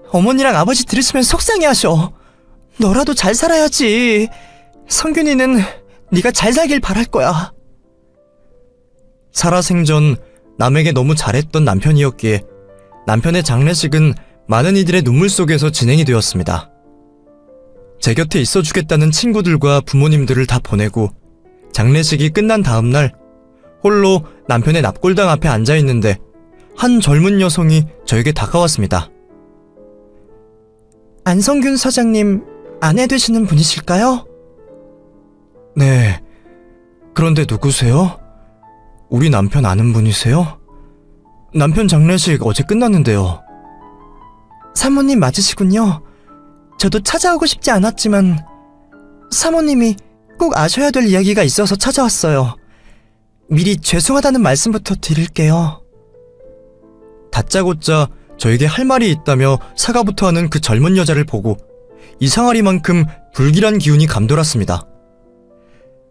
어머니랑 아버지 들으시면 속상해하셔. 너라도 잘 살아야지. 성균이는 네가 잘 살길 바랄 거야. 살아생전 남에게 너무 잘했던 남편이었기에 남편의 장례식은 많은 이들의 눈물 속에서 진행이 되었습니다. 제 곁에 있어주겠다는 친구들과 부모님들을 다 보내고 장례식이 끝난 다음 날 홀로 남편의 납골당 앞에 앉아있는데 한 젊은 여성이 저에게 다가왔습니다. 안성균 사장님 아내 되시는 분이실까요? 네. 그런데 누구세요? 우리 남편 아는 분이세요? 남편 장례식 어제 끝났는데요. 사모님 맞으시군요. 저도 찾아오고 싶지 않았지만 사모님이 꼭 아셔야 될 이야기가 있어서 찾아왔어요. 미리 죄송하다는 말씀부터 드릴게요. 다짜고짜 저에게 할 말이 있다며 사과부터 하는 그 젊은 여자를 보고 이상하리만큼 불길한 기운이 감돌았습니다.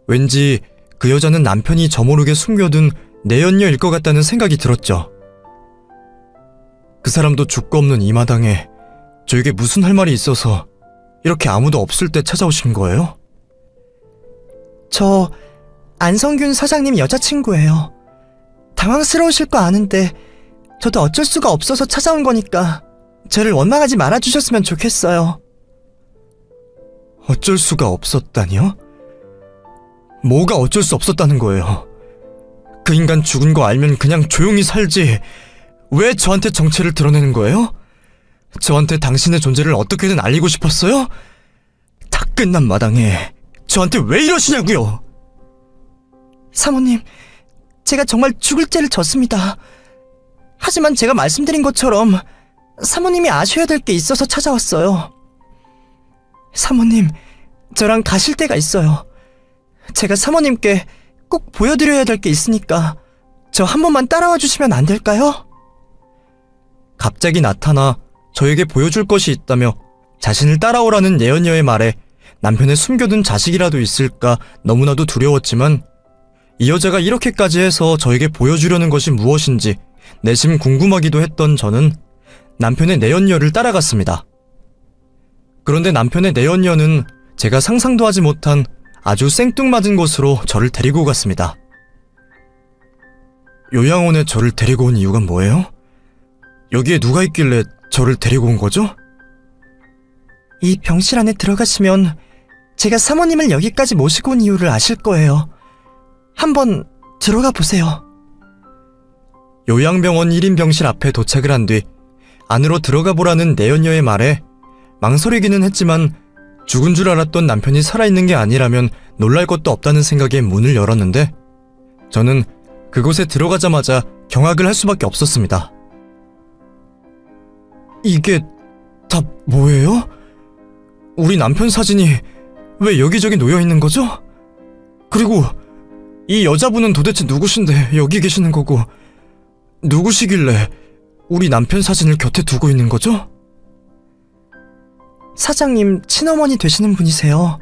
왠지 그 여자는 남편이 저모르게 숨겨둔 내연녀일 것 같다는 생각이 들었죠. 그 사람도 죽고 없는 이 마당에 저에게 무슨 할 말이 있어서 이렇게 아무도 없을 때 찾아오신 거예요? 저 안성균 사장님 여자친구예요. 당황스러우실 거 아는데 저도 어쩔 수가 없어서 찾아온 거니까 저를 원망하지 말아주셨으면 좋겠어요. 어쩔 수가 없었다니요? 뭐가 어쩔 수 없었다는 거예요? 그 인간 죽은 거 알면 그냥 조용히 살지. 왜 저한테 정체를 드러내는 거예요? 저한테 당신의 존재를 어떻게든 알리고 싶었어요? 다 끝난 마당에 저한테 왜 이러시냐고요? 사모님, 제가 정말 죽을 죄를 졌습니다. 하지만 제가 말씀드린 것처럼 사모님이 아셔야 될 게 있어서 찾아왔어요. 사모님, 저랑 가실 데가 있어요. 제가 사모님께 꼭 보여드려야 될 게 있으니까 저 한 번만 따라와 주시면 안 될까요? 갑자기 나타나 저에게 보여줄 것이 있다며 자신을 따라오라는 예언녀의 말에 남편의 숨겨둔 자식이라도 있을까 너무나도 두려웠지만 이 여자가 이렇게까지 해서 저에게 보여주려는 것이 무엇인지 내심 궁금하기도 했던 저는 남편의 내연녀를 따라갔습니다. 그런데 남편의 내연녀는 제가 상상도 하지 못한 아주 생뚱맞은 곳으로 저를 데리고 갔습니다. 요양원에 저를 데리고 온 이유가 뭐예요? 여기에 누가 있길래 저를 데리고 온 거죠? 이 병실 안에 들어가시면 제가 사모님을 여기까지 모시고 온 이유를 아실 거예요. 한번 들어가 보세요. 요양병원 1인 병실 앞에 도착을 한 뒤 안으로 들어가 보라는 내연녀의 말에 망설이기는 했지만 죽은 줄 알았던 남편이 살아있는 게 아니라면 놀랄 것도 없다는 생각에 문을 열었는데 저는 그곳에 들어가자마자 경악을 할 수밖에 없었습니다. 이게 다 뭐예요? 우리 남편 사진이 왜 여기저기 놓여 있는 거죠? 그리고 이 여자분은 도대체 누구신데 여기 계시는 거고 누구시길래 우리 남편 사진을 곁에 두고 있는 거죠? 사장님 친어머니 되시는 분이세요.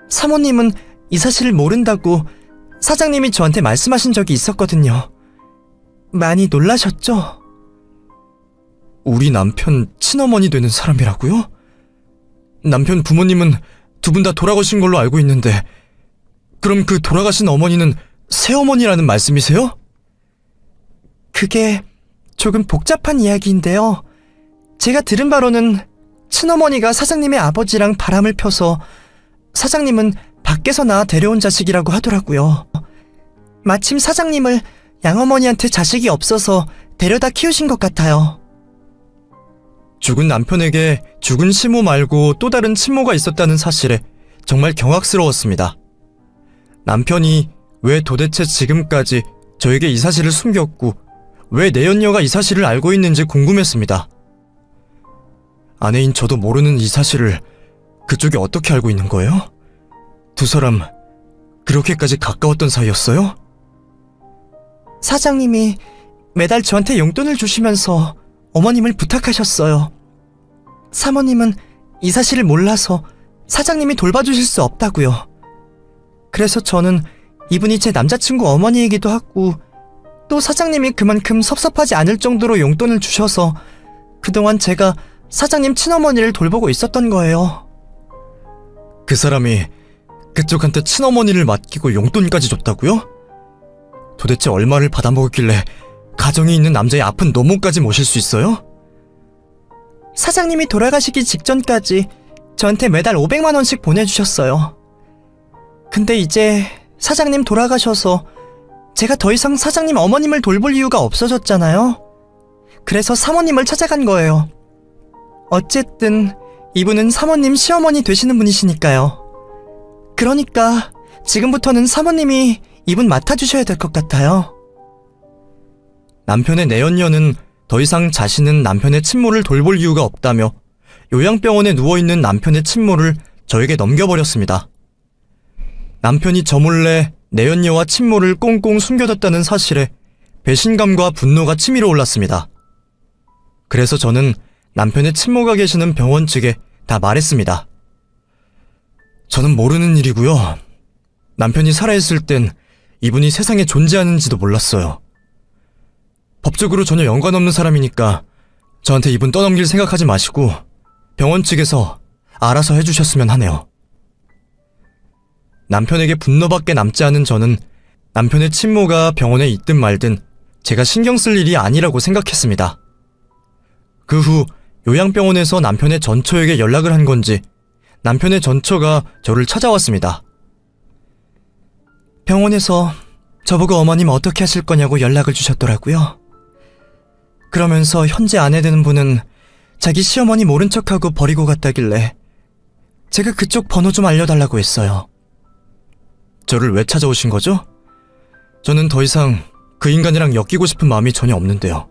사모님은 이 사실을 모른다고 사장님이 저한테 말씀하신 적이 있었거든요. 많이 놀라셨죠? 우리 남편 친어머니 되는 사람이라고요? 남편 부모님은 두 분 다 돌아가신 걸로 알고 있는데 그럼 그 돌아가신 어머니는 새어머니라는 말씀이세요? 그게 조금 복잡한 이야기인데요. 제가 들은 바로는 친어머니가 사장님의 아버지랑 바람을 펴서 사장님은 밖에서 낳아 데려온 자식이라고 하더라고요. 마침 사장님을 양어머니한테 자식이 없어서 데려다 키우신 것 같아요. 죽은 남편에게 죽은 시모 말고 또 다른 친모가 있었다는 사실에 정말 경악스러웠습니다. 남편이 왜 도대체 지금까지 저에게 이 사실을 숨겼고 왜 내연녀가 이 사실을 알고 있는지 궁금했습니다. 아내인 저도 모르는 이 사실을 그쪽이 어떻게 알고 있는 거예요? 두 사람 그렇게까지 가까웠던 사이였어요? 사장님이 매달 저한테 용돈을 주시면서 어머님을 부탁하셨어요. 사모님은 이 사실을 몰라서 사장님이 돌봐주실 수 없다고요. 그래서 저는 이분이 제 남자친구 어머니이기도 하고 또 사장님이 그만큼 섭섭하지 않을 정도로 용돈을 주셔서 그동안 제가 사장님 친어머니를 돌보고 있었던 거예요. 그 사람이 그쪽한테 친어머니를 맡기고 용돈까지 줬다고요? 도대체 얼마를 받아먹었길래 가정이 있는 남자의 아픈 노모까지 모실 수 있어요? 사장님이 돌아가시기 직전까지 저한테 매달 500만 원씩 보내주셨어요. 근데 이제 사장님 돌아가셔서 제가 더 이상 사장님 어머님을 돌볼 이유가 없어졌잖아요. 그래서 사모님을 찾아간 거예요. 어쨌든 이분은 사모님 시어머니 되시는 분이시니까요. 그러니까 지금부터는 사모님이 이분 맡아주셔야 될 것 같아요. 남편의 내연녀는 더 이상 자신은 남편의 친모를 돌볼 이유가 없다며 요양병원에 누워있는 남편의 친모를 저에게 넘겨버렸습니다. 남편이 저 몰래 내연녀와 친모를 꽁꽁 숨겨뒀다는 사실에 배신감과 분노가 치밀어 올랐습니다. 그래서 저는 남편의 친모가 계시는 병원 측에 다 말했습니다. 저는 모르는 일이고요. 남편이 살아있을 땐 이분이 세상에 존재하는지도 몰랐어요. 법적으로 전혀 연관 없는 사람이니까 저한테 이분 떠넘길 생각하지 마시고 병원 측에서 알아서 해주셨으면 하네요. 남편에게 분노밖에 남지 않은 저는 남편의 친모가 병원에 있든 말든 제가 신경 쓸 일이 아니라고 생각했습니다. 그 후 요양병원에서 남편의 전처에게 연락을 한 건지 남편의 전처가 저를 찾아왔습니다. 병원에서 저보고 어머님 어떻게 하실 거냐고 연락을 주셨더라고요. 그러면서 현재 아내 되는 분은 자기 시어머니 모른 척하고 버리고 갔다길래 제가 그쪽 번호 좀 알려달라고 했어요. 저를 왜 찾아오신 거죠? 저는 더 이상 그 인간이랑 엮이고 싶은 마음이 전혀 없는데요.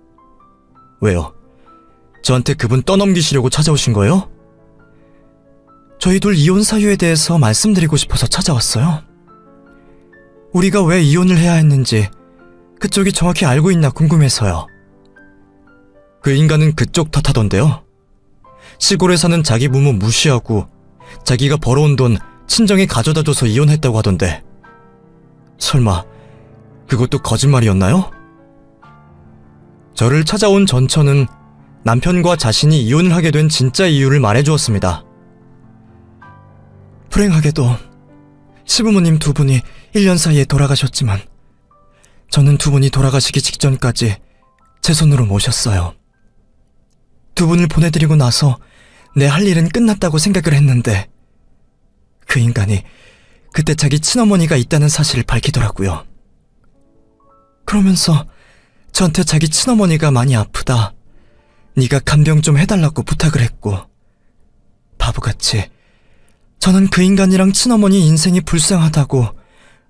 왜요? 저한테 그분 떠넘기시려고 찾아오신 거예요? 저희 둘 이혼 사유에 대해서 말씀드리고 싶어서 찾아왔어요. 우리가 왜 이혼을 해야 했는지 그쪽이 정확히 알고 있나 궁금해서요. 그 인간은 그쪽 탓하던데요. 시골에 사는 자기 부모 무시하고 자기가 벌어온 돈 친정에 가져다줘서 이혼했다고 하던데 설마 그것도 거짓말이었나요? 저를 찾아온 전처는 남편과 자신이 이혼을 하게 된 진짜 이유를 말해주었습니다. 불행하게도 시부모님 두 분이 1년 사이에 돌아가셨지만 저는 두 분이 돌아가시기 직전까지 제 손으로 모셨어요. 두 분을 보내드리고 나서 내 할 일은 끝났다고 생각을 했는데 그 인간이 그때 자기 친어머니가 있다는 사실을 밝히더라고요. 그러면서 저한테 자기 친어머니가 많이 아프다, 네가 간병 좀 해달라고 부탁을 했고 바보같이 저는 그 인간이랑 친어머니 인생이 불쌍하다고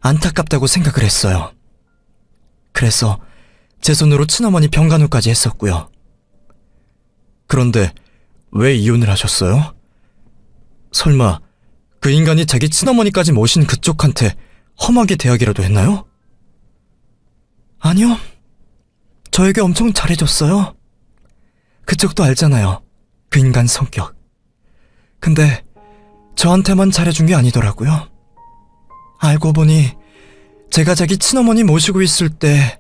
안타깝다고 생각을 했어요. 그래서 제 손으로 친어머니 병간호까지 했었고요. 그런데 왜 이혼을 하셨어요? 설마 그 인간이 자기 친어머니까지 모신 그쪽한테 험하게 대하기라도 했나요? 아니요. 저에게 엄청 잘해줬어요. 그쪽도 알잖아요. 그 인간 성격. 근데 저한테만 잘해준 게 아니더라고요. 알고 보니 제가 자기 친어머니 모시고 있을 때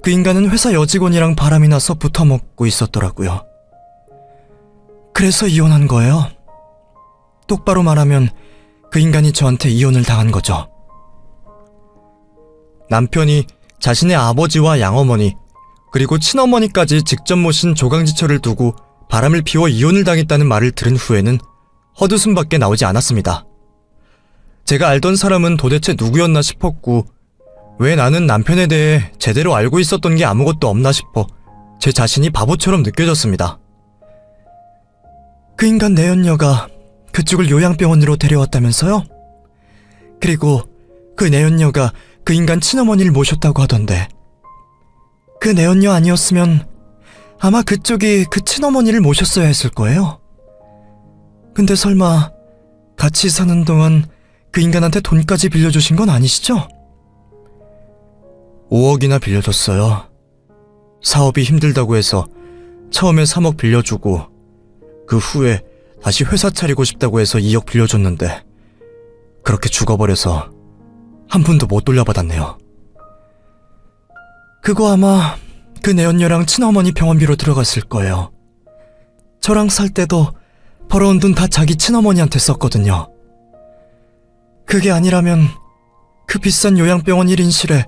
그 인간은 회사 여직원이랑 바람이 나서 붙어먹고 있었더라고요. 그래서 이혼한 거예요. 똑바로 말하면 그 인간이 저한테 이혼을 당한 거죠. 남편이 자신의 아버지와 양어머니 그리고 친어머니까지 직접 모신 조강지처를 두고 바람을 피워 이혼을 당했다는 말을 들은 후에는 헛웃음밖에 나오지 않았습니다. 제가 알던 사람은 도대체 누구였나 싶었고 왜 나는 남편에 대해 제대로 알고 있었던 게 아무것도 없나 싶어 제 자신이 바보처럼 느껴졌습니다. 그 인간 내연녀가 그쪽을 요양병원으로 데려왔다면서요? 그리고 그 내연녀가 그 인간 친어머니를 모셨다고 하던데 그 내연녀 아니었으면 아마 그쪽이 그 친어머니를 모셨어야 했을 거예요. 근데 설마 같이 사는 동안 그 인간한테 돈까지 빌려주신 건 아니시죠? 5억이나 빌려줬어요. 사업이 힘들다고 해서 처음에 3억 빌려주고 그 후에 다시 회사 차리고 싶다고 해서 2억 빌려줬는데 그렇게 죽어버려서 한 푼도 못 돌려받았네요. 그거 아마 그 내연녀랑 친어머니 병원비로 들어갔을 거예요. 저랑 살 때도 벌어온 돈 다 자기 친어머니한테 썼거든요. 그게 아니라면 그 비싼 요양병원 1인실에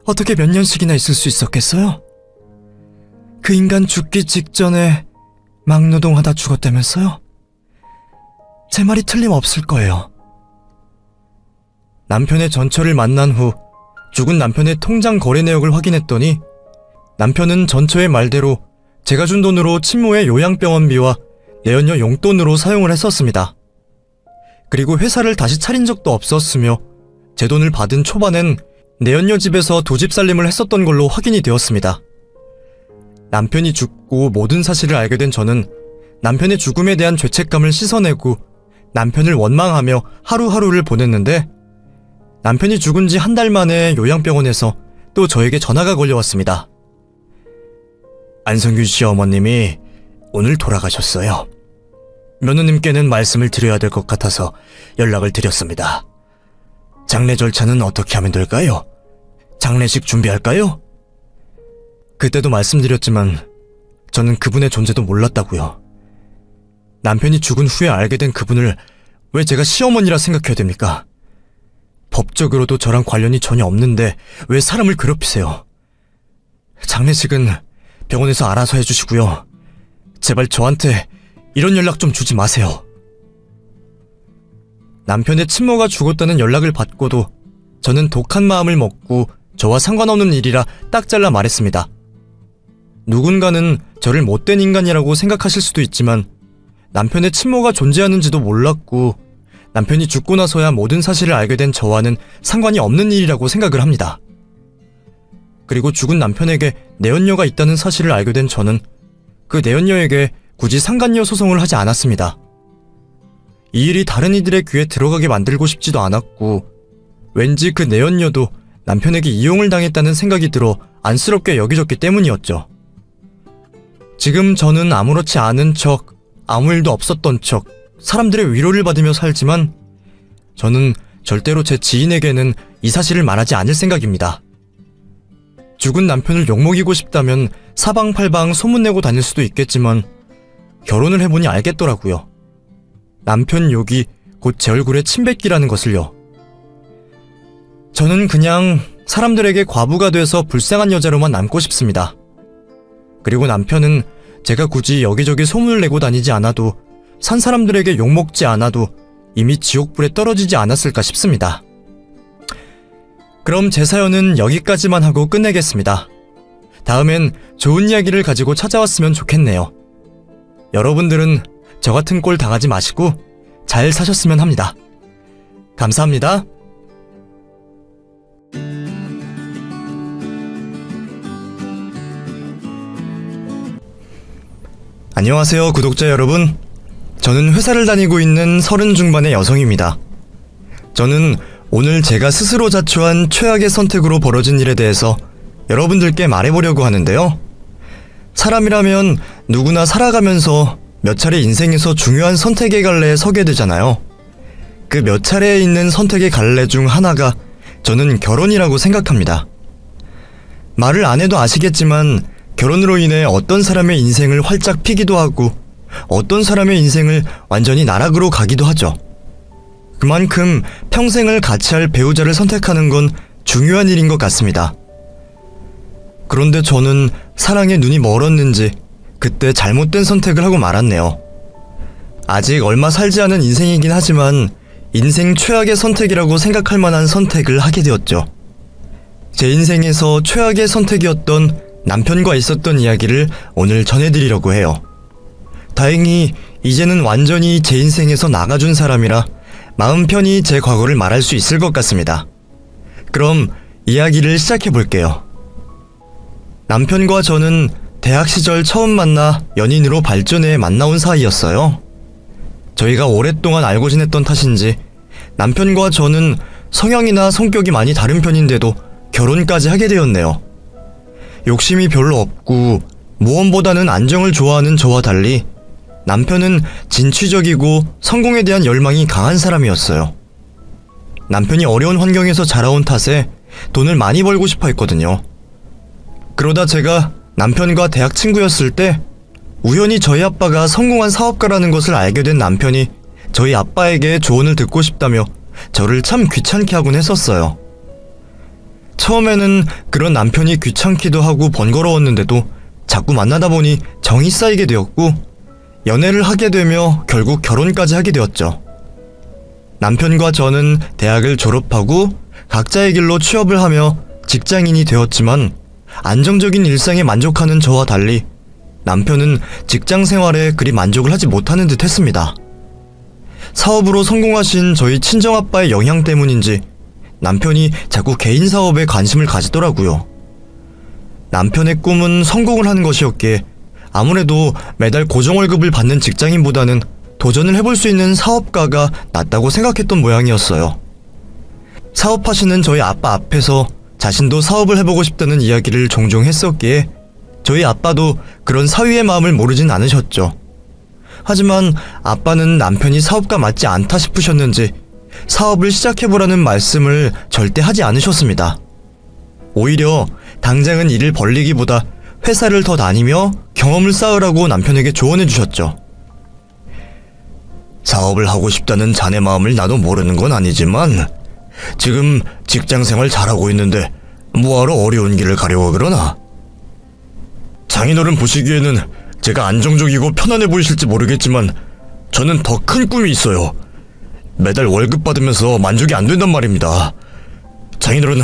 어떻게 몇 년씩이나 있을 수 있었겠어요? 그 인간 죽기 직전에 막노동하다 죽었다면서요? 제 말이 틀림없을 거예요. 남편의 전처를 만난 후 죽은 남편의 통장 거래 내역을 확인했더니 남편은 전처의 말대로 제가 준 돈으로 친모의 요양병원비와 내연녀 용돈으로 사용을 했었습니다. 그리고 회사를 다시 차린 적도 없었으며 제 돈을 받은 초반엔 내연녀 집에서 두 집 살림을 했었던 걸로 확인이 되었습니다. 남편이 죽고 모든 사실을 알게 된 저는 남편의 죽음에 대한 죄책감을 씻어내고 남편을 원망하며 하루하루를 보냈는데 남편이 죽은 지 한 달 만에 요양병원에서 또 저에게 전화가 걸려왔습니다. 안성균 씨 어머님이 오늘 돌아가셨어요. 며느님께는 말씀을 드려야 될 것 같아서 연락을 드렸습니다. 장례 절차는 어떻게 하면 될까요? 장례식 준비할까요? 그때도 말씀드렸지만 저는 그분의 존재도 몰랐다고요. 남편이 죽은 후에 알게 된 그분을 왜 제가 시어머니라 생각해야 됩니까? 법적으로도 저랑 관련이 전혀 없는데 왜 사람을 괴롭히세요? 장례식은 병원에서 알아서 해주시고요. 제발 저한테 이런 연락 좀 주지 마세요. 남편의 친모가 죽었다는 연락을 받고도 저는 독한 마음을 먹고 저와 상관없는 일이라 딱 잘라 말했습니다. 누군가는 저를 못된 인간이라고 생각하실 수도 있지만 남편의 친모가 존재하는지도 몰랐고 남편이 죽고 나서야 모든 사실을 알게 된 저와는 상관이 없는 일이라고 생각을 합니다. 그리고 죽은 남편에게 내연녀가 있다는 사실을 알게 된 저는 그 내연녀에게 굳이 상간녀 소송을 하지 않았습니다. 이 일이 다른 이들의 귀에 들어가게 만들고 싶지도 않았고 왠지 그 내연녀도 남편에게 이용을 당했다는 생각이 들어 안쓰럽게 여겨졌기 때문이었죠. 지금 저는 아무렇지 않은 척, 아무 일도 없었던 척, 사람들의 위로를 받으며 살지만 저는 절대로 제 지인에게는 이 사실을 말하지 않을 생각입니다. 죽은 남편을 욕먹이고 싶다면 사방팔방 소문내고 다닐 수도 있겠지만 결혼을 해보니 알겠더라고요. 남편 욕이 곧 제 얼굴에 침뱉기라는 것을요. 저는 그냥 사람들에게 과부가 돼서 불쌍한 여자로만 남고 싶습니다. 그리고 남편은 제가 굳이 여기저기 소문을 내고 다니지 않아도 산 사람들에게 욕먹지 않아도 이미 지옥불에 떨어지지 않았을까 싶습니다. 그럼 제 사연은 여기까지만 하고 끝내겠습니다. 다음엔 좋은 이야기를 가지고 찾아왔으면 좋겠네요. 여러분들은 저 같은 꼴 당하지 마시고 잘 사셨으면 합니다. 감사합니다. 안녕하세요, 구독자 여러분. 저는 회사를 다니고 있는 30 중반의 여성입니다. 저는 오늘 제가 스스로 자초한 최악의 선택으로 벌어진 일에 대해서 여러분들께 말해보려고 하는데요. 사람이라면 누구나 살아가면서 몇 차례 인생에서 중요한 선택의 갈래에 서게 되잖아요. 그 몇 차례에 있는 선택의 갈래 중 하나가 저는 결혼이라고 생각합니다. 말을 안 해도 아시겠지만 결혼으로 인해 어떤 사람의 인생을 활짝 피기도 하고 어떤 사람의 인생을 완전히 나락으로 가기도 하죠. 그만큼 평생을 같이 할 배우자를 선택하는 건 중요한 일인 것 같습니다. 그런데 저는 사랑에 눈이 멀었는지 그때 잘못된 선택을 하고 말았네요. 아직 얼마 살지 않은 인생이긴 하지만 인생 최악의 선택이라고 생각할 만한 선택을 하게 되었죠. 제 인생에서 최악의 선택이었던 남편과 있었던 이야기를 오늘 전해드리려고 해요. 다행히 이제는 완전히 제 인생에서 나가준 사람이라 마음 편히 제 과거를 말할 수 있을 것 같습니다. 그럼 이야기를 시작해볼게요. 남편과 저는 대학 시절 처음 만나 연인으로 발전해 만나온 사이였어요. 저희가 오랫동안 알고 지냈던 탓인지 남편과 저는 성향이나 성격이 많이 다른 편인데도 결혼까지 하게 되었네요. 욕심이 별로 없고 모험보다는 안정을 좋아하는 저와 달리 남편은 진취적이고 성공에 대한 열망이 강한 사람이었어요. 남편이 어려운 환경에서 자라온 탓에 돈을 많이 벌고 싶어 했거든요. 그러다 제가 남편과 대학 친구였을 때 우연히 저희 아빠가 성공한 사업가라는 것을 알게 된 남편이 저희 아빠에게 조언을 듣고 싶다며 저를 참 귀찮게 하곤 했었어요. 처음에는 그런 남편이 귀찮기도 하고 번거로웠는데도 자꾸 만나다 보니 정이 쌓이게 되었고 연애를 하게 되며 결국 결혼까지 하게 되었죠. 남편과 저는 대학을 졸업하고 각자의 길로 취업을 하며 직장인이 되었지만 안정적인 일상에 만족하는 저와 달리 남편은 직장 생활에 그리 만족을 하지 못하는 듯 했습니다. 사업으로 성공하신 저희 친정아빠의 영향 때문인지 남편이 자꾸 개인 사업에 관심을 가지더라고요. 남편의 꿈은 성공을 하는 것이었기에 아무래도 매달 고정월급을 받는 직장인보다는 도전을 해볼 수 있는 사업가가 낫다고 생각했던 모양이었어요. 사업하시는 저희 아빠 앞에서 자신도 사업을 해보고 싶다는 이야기를 종종 했었기에 저희 아빠도 그런 사위의 마음을 모르진 않으셨죠. 하지만 아빠는 남편이 사업가 맞지 않다 싶으셨는지 사업을 시작해보라는 말씀을 절대 하지 않으셨습니다. 오히려 당장은 일을 벌리기보다 회사를 더 다니며 경험을 쌓으라고 남편에게 조언해 주셨죠. 사업을 하고 싶다는 자네 마음을 나도 모르는 건 아니지만 지금 직장 생활 잘하고 있는데 뭐하러 어려운 길을 가려고 그러나? 장인어른 보시기에는 제가 안정적이고 편안해 보이실지 모르겠지만 저는 더 큰 꿈이 있어요. 매달 월급 받으면서 만족이 안 된단 말입니다. 장인어른,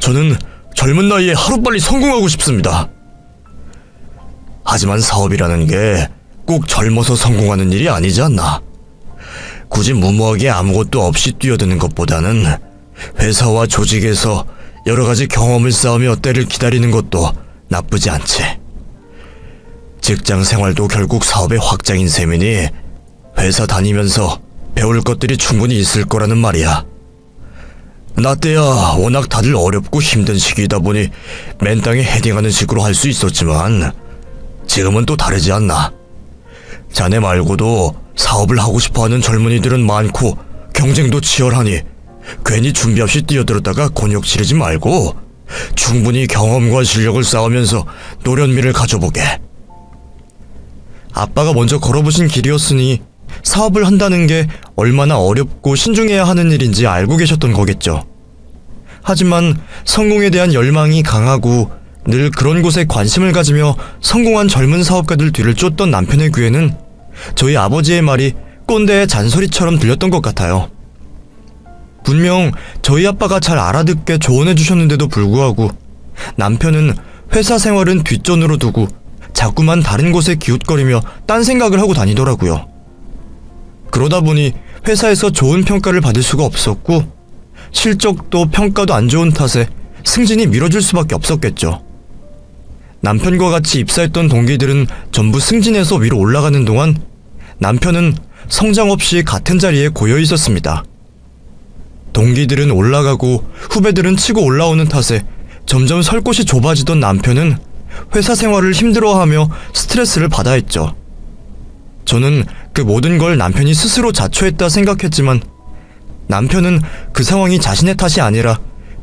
저는 젊은 나이에 하루빨리 성공하고 싶습니다. 하지만 사업이라는 게 꼭 젊어서 성공하는 일이 아니지 않나? 굳이 무모하게 아무것도 없이 뛰어드는 것보다는 회사와 조직에서 여러 가지 경험을 쌓으며 때를 기다리는 것도 나쁘지 않지. 직장 생활도 결국 사업의 확장인 셈이니 회사 다니면서 배울 것들이 충분히 있을 거라는 말이야. 나 때야 워낙 다들 어렵고 힘든 시기이다 보니 맨땅에 헤딩하는 식으로 할 수 있었지만 지금은 또 다르지 않나. 자네 말고도 사업을 하고 싶어하는 젊은이들은 많고 경쟁도 치열하니 괜히 준비 없이 뛰어들었다가 곤욕 치르지 말고 충분히 경험과 실력을 쌓으면서 노련미를 가져보게. 아빠가 먼저 걸어보신 길이었으니 사업을 한다는 게 얼마나 어렵고 신중해야 하는 일인지 알고 계셨던 거겠죠. 하지만 성공에 대한 열망이 강하고 늘 그런 곳에 관심을 가지며 성공한 젊은 사업가들 뒤를 쫓던 남편의 귀에는 저희 아버지의 말이 꼰대의 잔소리처럼 들렸던 것 같아요. 분명 저희 아빠가 잘 알아듣게 조언해 주셨는데도 불구하고 남편은 회사 생활은 뒷전으로 두고 자꾸만 다른 곳에 기웃거리며 딴 생각을 하고 다니더라고요. 그러다 보니 회사에서 좋은 평가를 받을 수가 없었고 실적도 평가도 안 좋은 탓에 승진이 미뤄질 수밖에 없었겠죠. 남편과 같이 입사했던 동기들은 전부 승진해서 위로 올라가는 동안 남편은 성장 없이 같은 자리에 고여 있었습니다. 동기들은 올라가고 후배들은 치고 올라오는 탓에 점점 설 곳이 좁아지던 남편은 회사 생활을 힘들어하며 스트레스를 받아 했죠. 저는 그 모든 걸 남편이 스스로 자초했다 생각했지만 남편은 그 상황이 자신의 탓이 아니라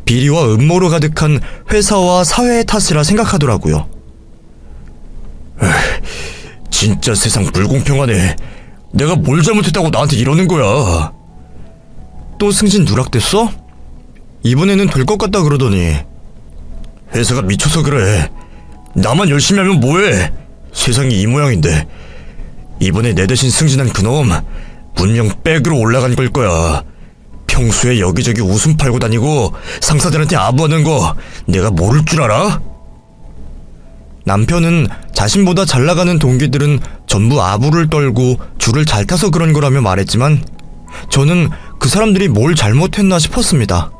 비리와 음모로 가득한 회사와 사회의 탓이라 생각하더라고요. 진짜 세상 불공평하네. 내가 뭘 잘못했다고 나한테 이러는 거야. 또 승진 누락됐어? 이번에는 될 것 같다 그러더니. 회사가 미쳐서 그래. 나만 열심히 하면 뭐해. 세상이 이 모양인데 이번에 내 대신 승진한 그놈 분명 백으로 올라간 걸 거야. 평소에 여기저기 웃음 팔고 다니고 상사들한테 아부하는 거 내가 모를 줄 알아? 남편은 자신보다 잘 나가는 동기들은 전부 아부를 떨고 줄을 잘 타서 그런 거라며 말했지만 저는 그 사람들이 뭘 잘못했나 싶었습니다.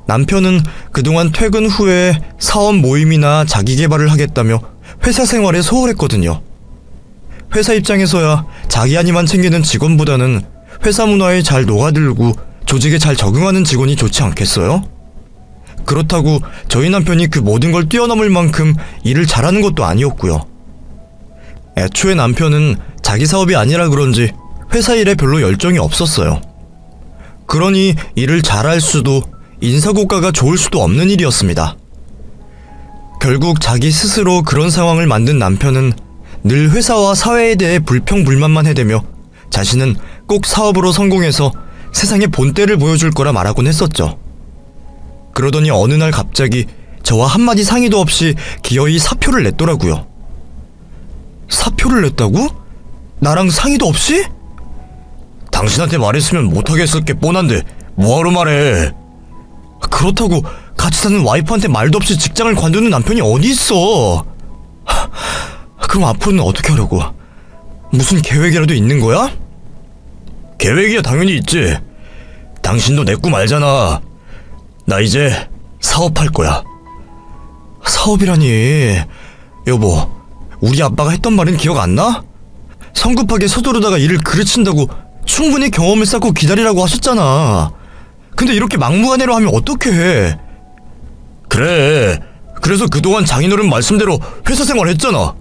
남편은 그동안 퇴근 후에 사업 모임이나 자기개발을 하겠다며 회사 생활에 소홀했거든요. 회사 입장에서야 자기 아니만 챙기는 직원보다는 회사 문화에 잘 녹아들고 조직에 잘 적응하는 직원이 좋지 않겠어요? 그렇다고 저희 남편이 그 모든 걸 뛰어넘을 만큼 일을 잘하는 것도 아니었고요. 애초에 남편은 자기 사업이 아니라 그런지 회사 일에 별로 열정이 없었어요. 그러니 일을 잘할 수도 인사고과가 좋을 수도 없는 일이었습니다. 결국 자기 스스로 그런 상황을 만든 남편은 늘 회사와 사회에 대해 불평불만만 해대며 자신은 꼭 사업으로 성공해서 세상에 본때를 보여줄 거라 말하곤 했었죠. 그러더니 어느 날 갑자기 저와 한마디 상의도 없이 기어이 사표를 냈더라고요. 사표를 냈다고? 나랑 상의도 없이? 당신한테 말했으면 못하겠을 게 뻔한데 뭐하러 말해. 그렇다고 같이 사는 와이프한테 말도 없이 직장을 관두는 남편이 어디 있어? 그럼 앞으로는 어떻게 하려고? 무슨 계획이라도 있는 거야? 계획이야 당연히 있지. 당신도 내 꿈 알잖아. 나 이제 사업할 거야. 사업이라니. 여보, 우리 아빠가 했던 말은 기억 안 나? 성급하게 서두르다가 일을 그르친다고 충분히 경험을 쌓고 기다리라고 하셨잖아. 근데 이렇게 막무가내로 하면 어떡해. 그래. 그래서 그동안 장인어른 말씀대로 회사 생활 했잖아.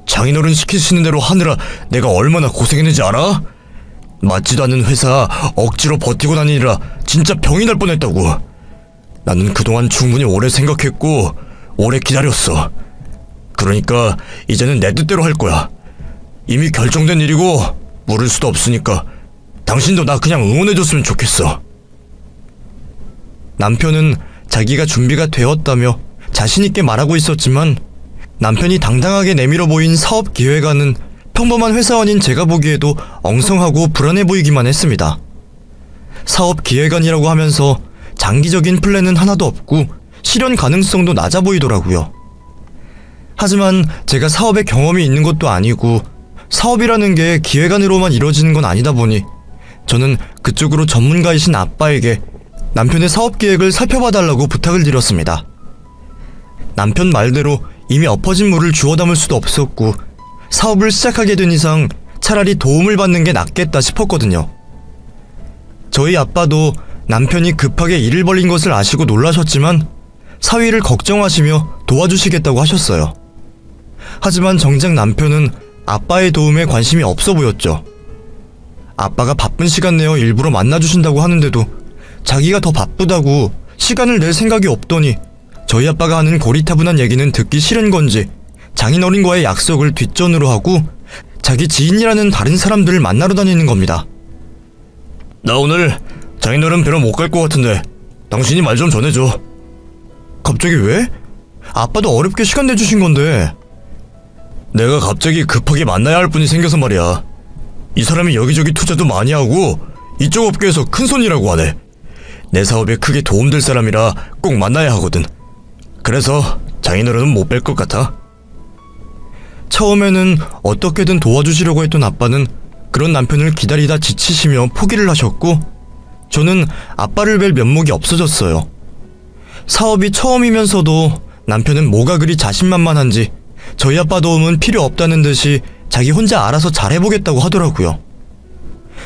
장인어른 시키시는 대로 하느라 내가 얼마나 고생했는지 알아? 맞지도 않는 회사 억지로 버티고 다니느라 진짜 병이 날 뻔했다고. 나는 그동안 충분히 오래 생각했고 오래 기다렸어. 그러니까 이제는 내 뜻대로 할 거야. 이미 결정된 일이고 물을 수도 없으니까 당신도 나 그냥 응원해줬으면 좋겠어. 남편은 자기가 준비가 되었다며 자신있게 말하고 있었지만 남편이 당당하게 내밀어 보인 사업 기획안은 평범한 회사원인 제가 보기에도 엉성하고 불안해 보이기만 했습니다. 사업 기획안이라고 하면서 장기적인 플랜은 하나도 없고 실현 가능성도 낮아 보이더라고요. 하지만 제가 사업에 경험이 있는 것도 아니고 사업이라는 게 기획안으로만 이루어지는 건 아니다 보니 저는 그쪽으로 전문가이신 아빠에게 남편의 사업 계획을 살펴봐달라고 부탁을 드렸습니다. 남편 말대로 이미 엎어진 물을 주워 담을 수도 없었고 사업을 시작하게 된 이상 차라리 도움을 받는 게 낫겠다 싶었거든요. 저희 아빠도 남편이 급하게 일을 벌린 것을 아시고 놀라셨지만 사위를 걱정하시며 도와주시겠다고 하셨어요. 하지만 정작 남편은 아빠의 도움에 관심이 없어 보였죠. 아빠가 바쁜 시간 내어 일부러 만나주신다고 하는데도 자기가 더 바쁘다고 시간을 낼 생각이 없더니 저희 아빠가 하는 고리타분한 얘기는 듣기 싫은 건지 장인어른과의 약속을 뒷전으로 하고 자기 지인이라는 다른 사람들을 만나러 다니는 겁니다. 나 오늘 장인어른 뵈러 못 갈 것 같은데 당신이 말 좀 전해줘. 갑자기 왜? 아빠도 어렵게 시간 내주신 건데. 내가 갑자기 급하게 만나야 할 분이 생겨서 말이야. 이 사람이 여기저기 투자도 많이 하고 이쪽 업계에서 큰손이라고 하네. 내 사업에 크게 도움될 사람이라 꼭 만나야 하거든. 그래서 장인어른은 못 뵐 것 같아. 처음에는 어떻게든 도와주시려고 했던 아빠는 그런 남편을 기다리다 지치시며 포기를 하셨고 저는 아빠를 뵐 면목이 없어졌어요. 사업이 처음이면서도 남편은 뭐가 그리 자신만만한지 저희 아빠 도움은 필요 없다는 듯이 자기 혼자 알아서 잘해보겠다고 하더라고요.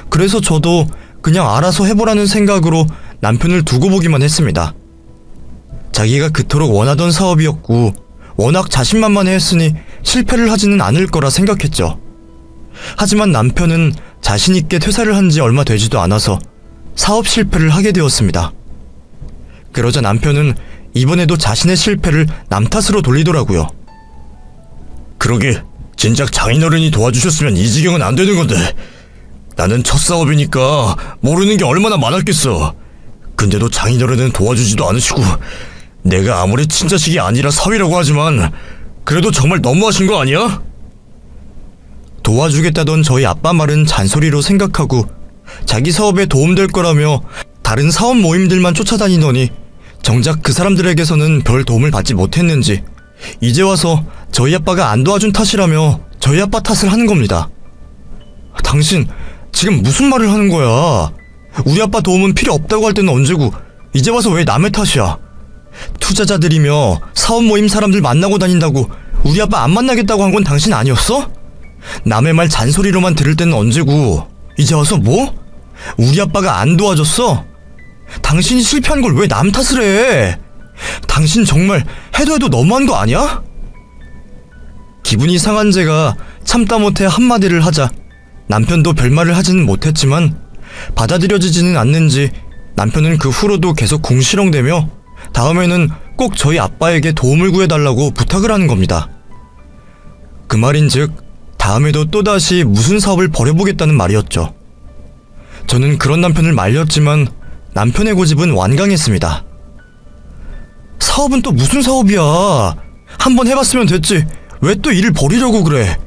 그래서 저도 그냥 알아서 해보라는 생각으로 남편을 두고 보기만 했습니다. 자기가 그토록 원하던 사업이었고 워낙 자신만만해 했으니 실패를 하지는 않을 거라 생각했죠. 하지만 남편은 자신있게 퇴사를 한 지 얼마 되지도 않아서 사업 실패를 하게 되었습니다. 그러자 남편은 이번에도 자신의 실패를 남 탓으로 돌리더라고요. 그러게 진작 장인어른이 도와주셨으면 이 지경은 안 되는 건데. 나는 첫 사업이니까 모르는 게 얼마나 많았겠어. 근데도 장인어른은 도와주지도 않으시고 내가 아무리 친자식이 아니라 사위라고 하지만 그래도 정말 너무하신 거 아니야? 도와주겠다던 저희 아빠 말은 잔소리로 생각하고 자기 사업에 도움될 거라며 다른 사업 모임들만 쫓아다니더니 정작 그 사람들에게서는 별 도움을 받지 못했는지 이제 와서 저희 아빠가 안 도와준 탓이라며 저희 아빠 탓을 하는 겁니다. 당신 지금 무슨 말을 하는 거야? 우리 아빠 도움은 필요 없다고 할 때는 언제고 이제 와서 왜 남의 탓이야? 투자자들이며 사업 모임 사람들 만나고 다닌다고 우리 아빠 안 만나겠다고 한 건 당신 아니었어? 남의 말 잔소리로만 들을 때는 언제고 이제 와서 뭐? 우리 아빠가 안 도와줬어? 당신이 실패한 걸 왜 남 탓을 해? 당신 정말 해도 너무한 거 아니야? 기분이 상한 제가 참다 못해 한마디를 하자 남편도 별말을 하지는 못했지만 받아들여지지는 않는지 남편은 그 후로도 계속 궁시렁대며 다음에는 꼭 저희 아빠에게 도움을 구해달라고 부탁을 하는 겁니다. 그 말인즉 다음에도 또다시 무슨 사업을 벌여보겠다는 말이었죠. 저는 그런 남편을 말렸지만 남편의 고집은 완강했습니다. 사업은 또 무슨 사업이야? 한번 해봤으면 됐지. 왜 또 일을 벌이려고 그래?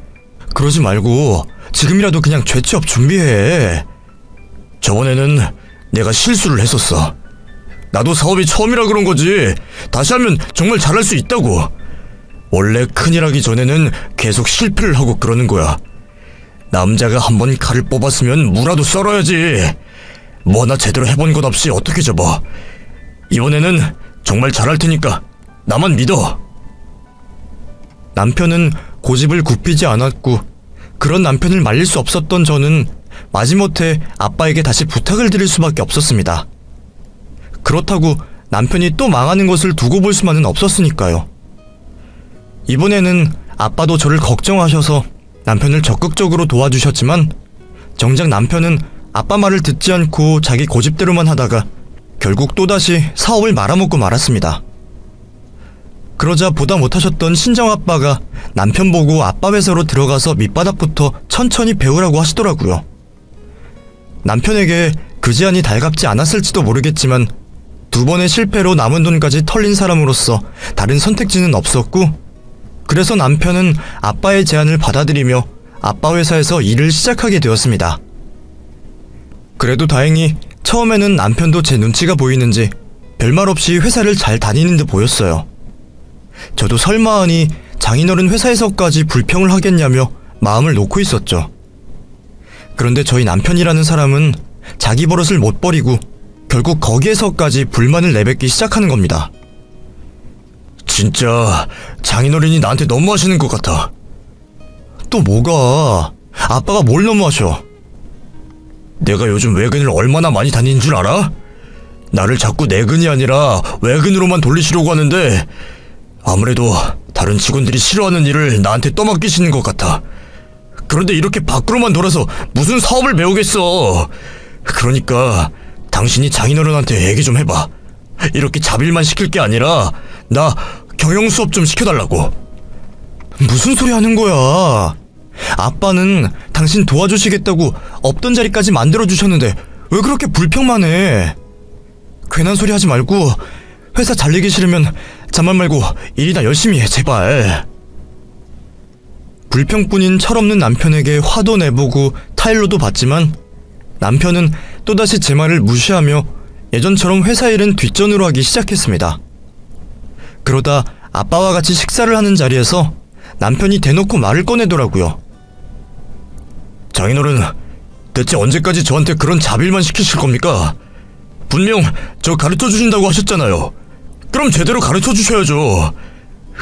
그러지 말고 지금이라도 그냥 재취업 준비해. 저번에는 내가 실수를 했었어. 나도 사업이 처음이라 그런 거지. 다시 하면 정말 잘할 수 있다고. 원래 큰일 하기 전에는 계속 실패를 하고 그러는 거야. 남자가 한번 칼을 뽑았으면 무라도 썰어야지. 뭐나 제대로 해본 것 없이 어떻게 접어. 이번에는 정말 잘할 테니까 나만 믿어. 남편은 고집을 굽히지 않았고 그런 남편을 말릴 수 없었던 저는 마지못해 아빠에게 다시 부탁을 드릴 수밖에 없었습니다. 그렇다고 남편이 또 망하는 것을 두고 볼 수만은 없었으니까요. 이번에는 아빠도 저를 걱정하셔서 남편을 적극적으로 도와주셨지만 정작 남편은 아빠 말을 듣지 않고 자기 고집대로만 하다가 결국 또다시 사업을 말아먹고 말았습니다. 그러자 보다 못하셨던 친정아빠가 남편 보고 아빠 회사로 들어가서 밑바닥부터 천천히 배우라고 하시더라고요. 남편에게 그 제안이 달갑지 않았을지도 모르겠지만 2번의 실패로 남은 돈까지 털린 사람으로서 다른 선택지는 없었고, 그래서 남편은 아빠의 제안을 받아들이며 아빠 회사에서 일을 시작하게 되었습니다. 그래도 다행히 처음에는 남편도 제 눈치가 보이는지 별말 없이 회사를 잘 다니는 듯 보였어요. 저도 설마하니 장인어른 회사에서까지 불평을 하겠냐며 마음을 놓고 있었죠. 그런데 저희 남편이라는 사람은 자기 버릇을 못 버리고 결국 거기에서까지 불만을 내뱉기 시작하는 겁니다. 진짜 장인어른이 나한테 너무하시는 것 같아. 또 뭐가? 아빠가 뭘 너무하셔? 내가 요즘 외근을 얼마나 많이 다니는 줄 알아? 나를 자꾸 내근이 아니라 외근으로만 돌리시려고 하는데 아무래도 다른 직원들이 싫어하는 일을 나한테 떠맡기시는 것 같아. 그런데 이렇게 밖으로만 돌아서 무슨 사업을 배우겠어. 그러니까 당신이 장인어른한테 얘기 좀 해봐. 이렇게 잡일만 시킬 게 아니라 나 경영 수업 좀 시켜달라고. 무슨 소리 하는 거야? 아빠는 당신 도와주시겠다고 없던 자리까지 만들어주셨는데 왜 그렇게 불평만 해? 괜한 소리 하지 말고 회사 잘리기 싫으면 잠만 말고 일이나 열심히 해, 제발. 불평뿐인 철없는 남편에게 화도 내보고 타일로도 받지만 남편은 또다시 제 말을 무시하며 예전처럼 회사 일은 뒷전으로 하기 시작했습니다. 그러다 아빠와 같이 식사를 하는 자리에서 남편이 대놓고 말을 꺼내더라고요. 장인어른, 대체 언제까지 저한테 그런 잡일만 시키실 겁니까? 분명 저 가르쳐 주신다고 하셨잖아요. 그럼 제대로 가르쳐 주셔야죠.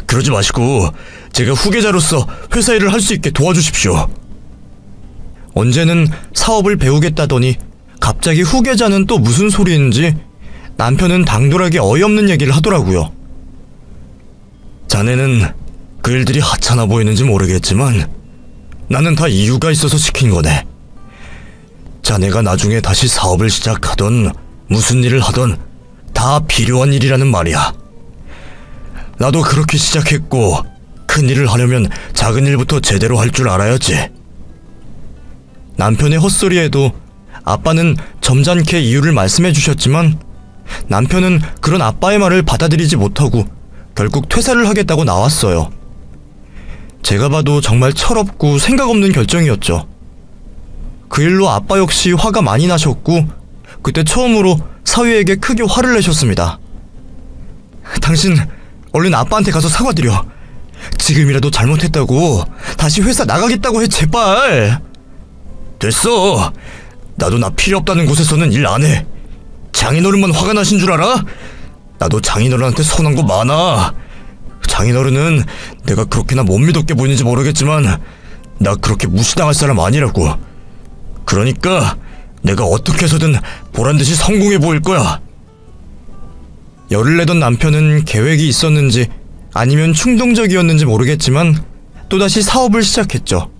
그러지 마시고 제가 후계자로서 회사 일을 할 수 있게 도와주십시오. 언제는 사업을 배우겠다더니 갑자기 후계자는 또 무슨 소리인지 남편은 당돌하게 어이없는 얘기를 하더라고요. 자네는 그 일들이 하찮아 보이는지 모르겠지만 나는 다 이유가 있어서 시킨 거네. 자네가 나중에 다시 사업을 시작하던 무슨 일을 하던 다 필요한 일이라는 말이야. 나도 그렇게 시작했고 큰 일을 하려면 작은 일부터 제대로 할 줄 알아야지. 남편의 헛소리에도 아빠는 점잖게 이유를 말씀해 주셨지만 남편은 그런 아빠의 말을 받아들이지 못하고 결국 퇴사를 하겠다고 나왔어요. 제가 봐도 정말 철없고 생각 없는 결정이었죠. 그 일로 아빠 역시 화가 많이 나셨고 그때 처음으로 사위에게 크게 화를 내셨습니다. 당신 얼른 아빠한테 가서 사과드려. 지금이라도 잘못했다고 다시 회사 나가겠다고 해, 제발. 됐어. 나도 나 필요 없다는 곳에서는 일 안 해. 장인어른만 화가 나신 줄 알아? 나도 장인어른한테 서운한 거 많아. 장인어른은 내가 그렇게나 못 믿었게 보이는지 모르겠지만 나 그렇게 무시당할 사람 아니라고. 그러니까 내가 어떻게 해서든 보란듯이 성공해 보일 거야. 열을 내던 남편은 계획이 있었는지 아니면 충동적이었는지 모르겠지만 또다시 사업을 시작했죠.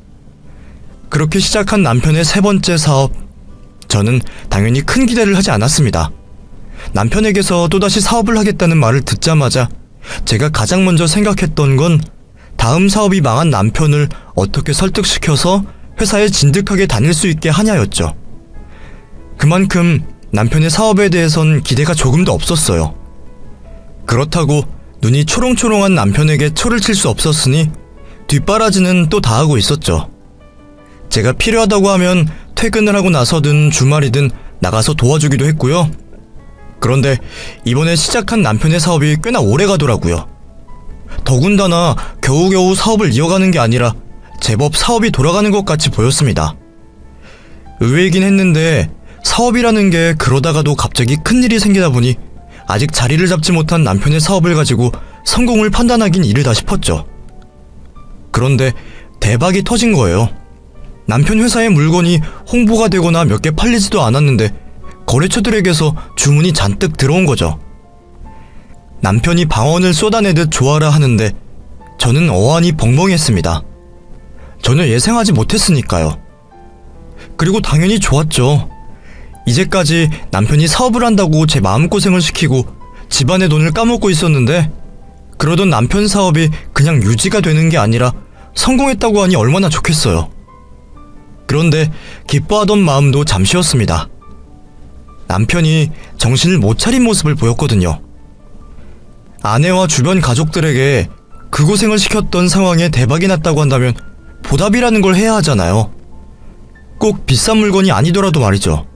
그렇게 시작한 남편의 3번째 사업, 저는 당연히 큰 기대를 하지 않았습니다. 남편에게서 또다시 사업을 하겠다는 말을 듣자마자 제가 가장 먼저 생각했던 건 다음 사업이 망한 남편을 어떻게 설득시켜서 회사에 진득하게 다닐 수 있게 하냐였죠. 그만큼 남편의 사업에 대해선 기대가 조금도 없었어요. 그렇다고 눈이 초롱초롱한 남편에게 초를 칠 수 없었으니 뒷바라지는 또 다 하고 있었죠. 제가 필요하다고 하면 퇴근을 하고 나서든 주말이든 나가서 도와주기도 했고요. 그런데 이번에 시작한 남편의 사업이 꽤나 오래 가더라고요. 더군다나 겨우겨우 사업을 이어가는 게 아니라 제법 사업이 돌아가는 것 같이 보였습니다. 의외이긴 했는데 사업이라는 게 그러다가도 갑자기 큰일이 생기다 보니 아직 자리를 잡지 못한 남편의 사업을 가지고 성공을 판단하긴 이르다 싶었죠. 그런데 대박이 터진 거예요. 남편 회사의 물건이 홍보가 되거나 몇 개 팔리지도 않았는데 거래처들에게서 주문이 잔뜩 들어온 거죠. 남편이 방언을 쏟아내듯 좋아라 하는데 저는 어안이 벙벙했습니다. 전혀 예상하지 못했으니까요. 그리고 당연히 좋았죠. 이제까지 남편이 사업을 한다고 제 마음고생을 시키고 집안의 돈을 까먹고 있었는데 그러던 남편 사업이 그냥 유지가 되는 게 아니라 성공했다고 하니 얼마나 좋겠어요. 그런데 기뻐하던 마음도 잠시였습니다. 남편이 정신을 못 차린 모습을 보였거든요. 아내와 주변 가족들에게 그 고생을 시켰던 상황에 대박이 났다고 한다면 보답이라는 걸 해야 하잖아요. 꼭 비싼 물건이 아니더라도 말이죠.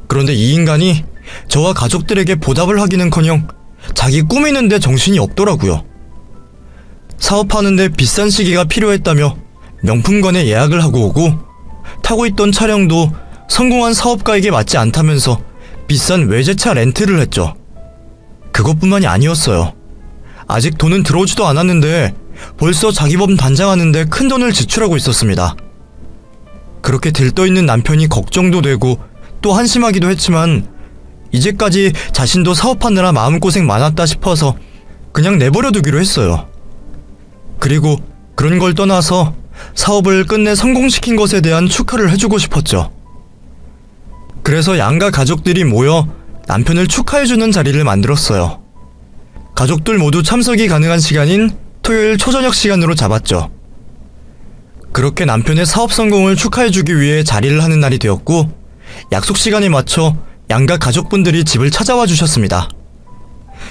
그런데 이 인간이 저와 가족들에게 보답을 하기는커녕 자기 꾸미는데 정신이 없더라고요. 사업하는데 비싼 시계가 필요했다며 명품관에 예약을 하고 오고, 타고 있던 차량도 성공한 사업가에게 맞지 않다면서 비싼 외제차 렌트를 했죠. 그것뿐만이 아니었어요. 아직 돈은 들어오지도 않았는데 벌써 자기 법 단장하는데 큰 돈을 지출하고 있었습니다. 그렇게 들떠있는 남편이 걱정도 되고 또 한심하기도 했지만, 이제까지 자신도 사업하느라 마음고생 많았다 싶어서 그냥 내버려 두기로 했어요. 그리고 그런 걸 떠나서 사업을 끝내 성공시킨 것에 대한 축하를 해주고 싶었죠. 그래서 양가 가족들이 모여 남편을 축하해주는 자리를 만들었어요. 가족들 모두 참석이 가능한 시간인 토요일 초저녁 시간으로 잡았죠. 그렇게 남편의 사업 성공을 축하해주기 위해 자리를 하는 날이 되었고, 약속 시간에 맞춰 양가 가족분들이 집을 찾아와 주셨습니다.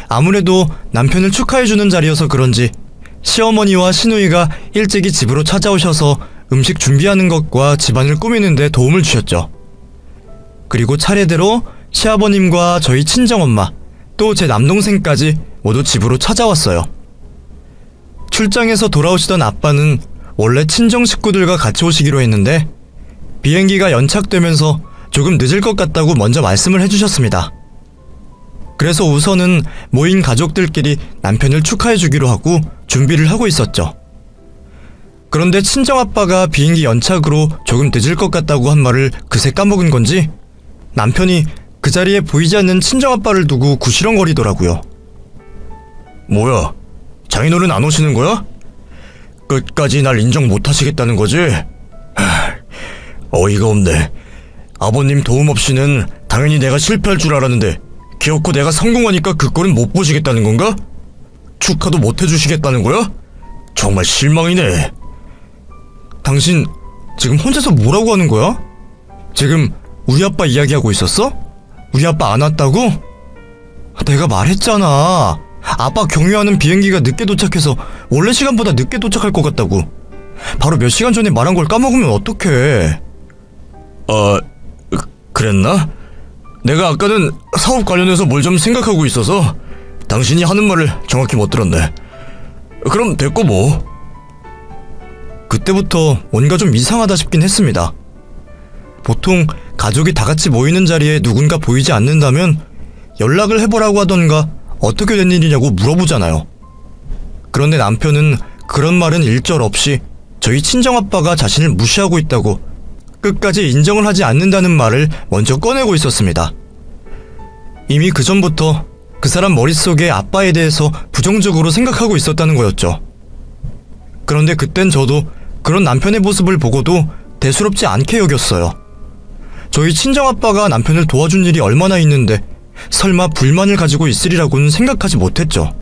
아무래도 남편을 축하해주는 자리여서 그런지 시어머니와 시누이가 일찍이 집으로 찾아오셔서 음식 준비하는 것과 집안을 꾸미는 데 도움을 주셨죠. 그리고 차례대로 시아버님과 저희 친정엄마, 또 제 남동생까지 모두 집으로 찾아왔어요. 출장에서 돌아오시던 아빠는 원래 친정 식구들과 같이 오시기로 했는데 비행기가 연착되면서 조금 늦을 것 같다고 먼저 말씀을 해주셨습니다. 그래서 우선은 모인 가족들끼리 남편을 축하해주기로 하고 준비를 하고 있었죠. 그런데 친정아빠가 비행기 연착으로 조금 늦을 것 같다고 한 말을 그새 까먹은 건지 남편이 그 자리에 보이지 않는 친정아빠를 두고 구시렁거리더라고요. 뭐야? 장인어른 안 오시는 거야? 끝까지 날 인정 못 하시겠다는 거지? 어이가 없네. 아버님 도움 없이는 당연히 내가 실패할 줄 알았는데 기어코 내가 성공하니까 그 꼴은 못 보시겠다는 건가? 축하도 못 해주시겠다는 거야? 정말 실망이네. 당신 지금 혼자서 뭐라고 하는 거야? 지금 우리 아빠 이야기하고 있었어? 우리 아빠 안 왔다고? 내가 말했잖아. 아빠 경유하는 비행기가 늦게 도착해서 원래 시간보다 늦게 도착할 것 같다고. 바로 몇 시간 전에 말한 걸 까먹으면 어떡해. 그랬나? 내가 아까는 사업 관련해서 뭘 좀 생각하고 있어서 당신이 하는 말을 정확히 못 들었네. 그럼 됐고 뭐. 그때부터 뭔가 좀 이상하다 싶긴 했습니다. 보통 가족이 다 같이 모이는 자리에 누군가 보이지 않는다면 연락을 해보라고 하던가 어떻게 된 일이냐고 물어보잖아요. 그런데 남편은 그런 말은 일절 없이 저희 친정아빠가 자신을 무시하고 있다고 끝까지 인정을 하지 않는다는 말을 먼저 꺼내고 있었습니다. 이미 그 전부터 그 사람 머릿속에 아빠에 대해서 부정적으로 생각하고 있었다는 거였죠. 그런데 그땐 저도 그런 남편의 모습을 보고도 대수롭지 않게 여겼어요. 저희 친정아빠가 남편을 도와준 일이 얼마나 있는데 설마 불만을 가지고 있으리라고는 생각하지 못했죠.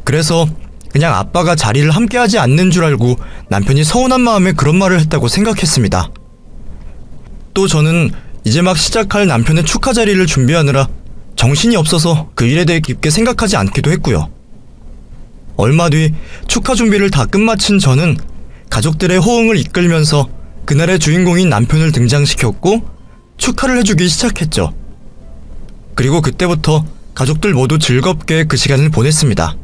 그래서 그냥 아빠가 자리를 함께하지 않는 줄 알고 남편이 서운한 마음에 그런 말을 했다고 생각했습니다. 또 저는 이제 막 시작할 남편의 축하 자리를 준비하느라 정신이 없어서 그 일에 대해 깊게 생각하지 않기도 했고요. 얼마 뒤 축하 준비를 다 끝마친 저는 가족들의 호응을 이끌면서 그날의 주인공인 남편을 등장시켰고 축하를 해주기 시작했죠. 그리고 그때부터 가족들 모두 즐겁게 그 시간을 보냈습니다.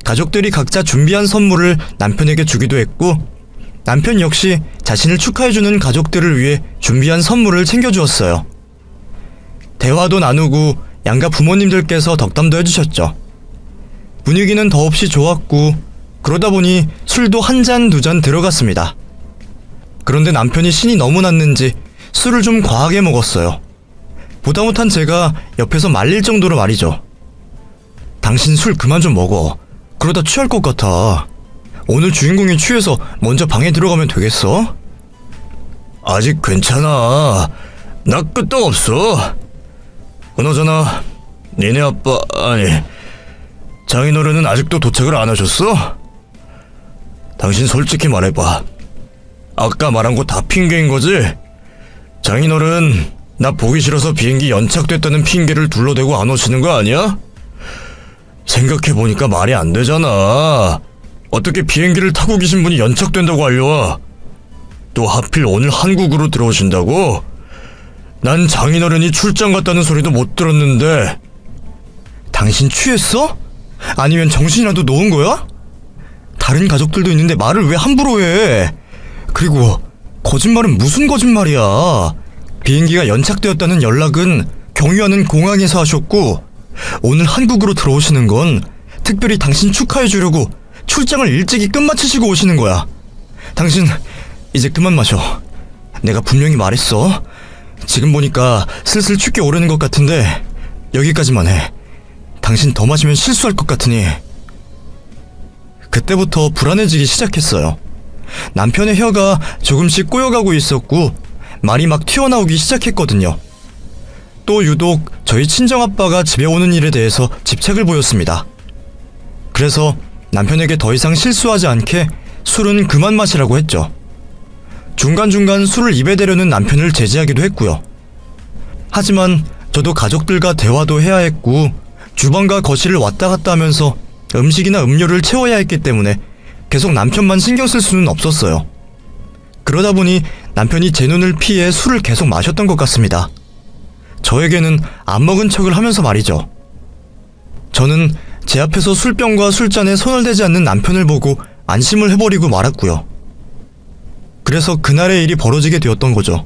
가족들이 각자 준비한 선물을 남편에게 주기도 했고 남편 역시 자신을 축하해주는 가족들을 위해 준비한 선물을 챙겨주었어요. 대화도 나누고 양가 부모님들께서 덕담도 해주셨죠. 분위기는 더없이 좋았고 그러다 보니 술도 한 잔, 두 잔 들어갔습니다. 그런데 남편이 신이 너무 났는지 술을 좀 과하게 먹었어요. 보다 못한 제가 옆에서 말릴 정도로 말이죠. 당신 술 그만 좀 먹어. 그러다 취할 것 같아. 오늘 주인공이 취해서 먼저 방에 들어가면 되겠어? 아직 괜찮아. 나 끝도 없어. 그나저나 니네 아빠, 아니 장인어른은 아직도 도착을 안 하셨어? 당신 솔직히 말해봐. 아까 말한 거 다 핑계인 거지? 장인어른 나 보기 싫어서 비행기 연착됐다는 핑계를 둘러대고 안 오시는 거 아니야? 생각해보니까 말이 안 되잖아. 어떻게 비행기를 타고 계신 분이 연착된다고 알려와? 또 하필 오늘 한국으로 들어오신다고? 난 장인어른이 출장 갔다는 소리도 못 들었는데. 당신 취했어? 아니면 정신이라도 놓은 거야? 다른 가족들도 있는데 말을 왜 함부로 해? 그리고 거짓말은 무슨 거짓말이야? 비행기가 연착되었다는 연락은 경유하는 공항에서 하셨고, 오늘 한국으로 들어오시는 건 특별히 당신 축하해 주려고 출장을 일찍이 끝마치시고 오시는 거야. 당신 이제 그만 마셔. 내가 분명히 말했어. 지금 보니까 슬슬 춥게 오르는 것 같은데 여기까지만 해. 당신 더 마시면 실수할 것 같으니. 그때부터 불안해지기 시작했어요. 남편의 혀가 조금씩 꼬여가고 있었고 말이 막 튀어나오기 시작했거든요. 또 유독 저희 친정아빠가 집에 오는 일에 대해서 집착을 보였습니다. 그래서 남편에게 더 이상 실수하지 않게 술은 그만 마시라고 했죠. 중간중간 술을 입에 대려는 남편을 제지하기도 했고요. 하지만 저도 가족들과 대화도 해야 했고 주방과 거실을 왔다 갔다 하면서 음식이나 음료를 채워야 했기 때문에 계속 남편만 신경 쓸 수는 없었어요. 그러다 보니 남편이 제 눈을 피해 술을 계속 마셨던 것 같습니다. 저에게는 안 먹은 척을 하면서 말이죠. 저는 제 앞에서 술병과 술잔에 손을 대지 않는 남편을 보고 안심을 해버리고 말았고요. 그래서 그날의 일이 벌어지게 되었던 거죠.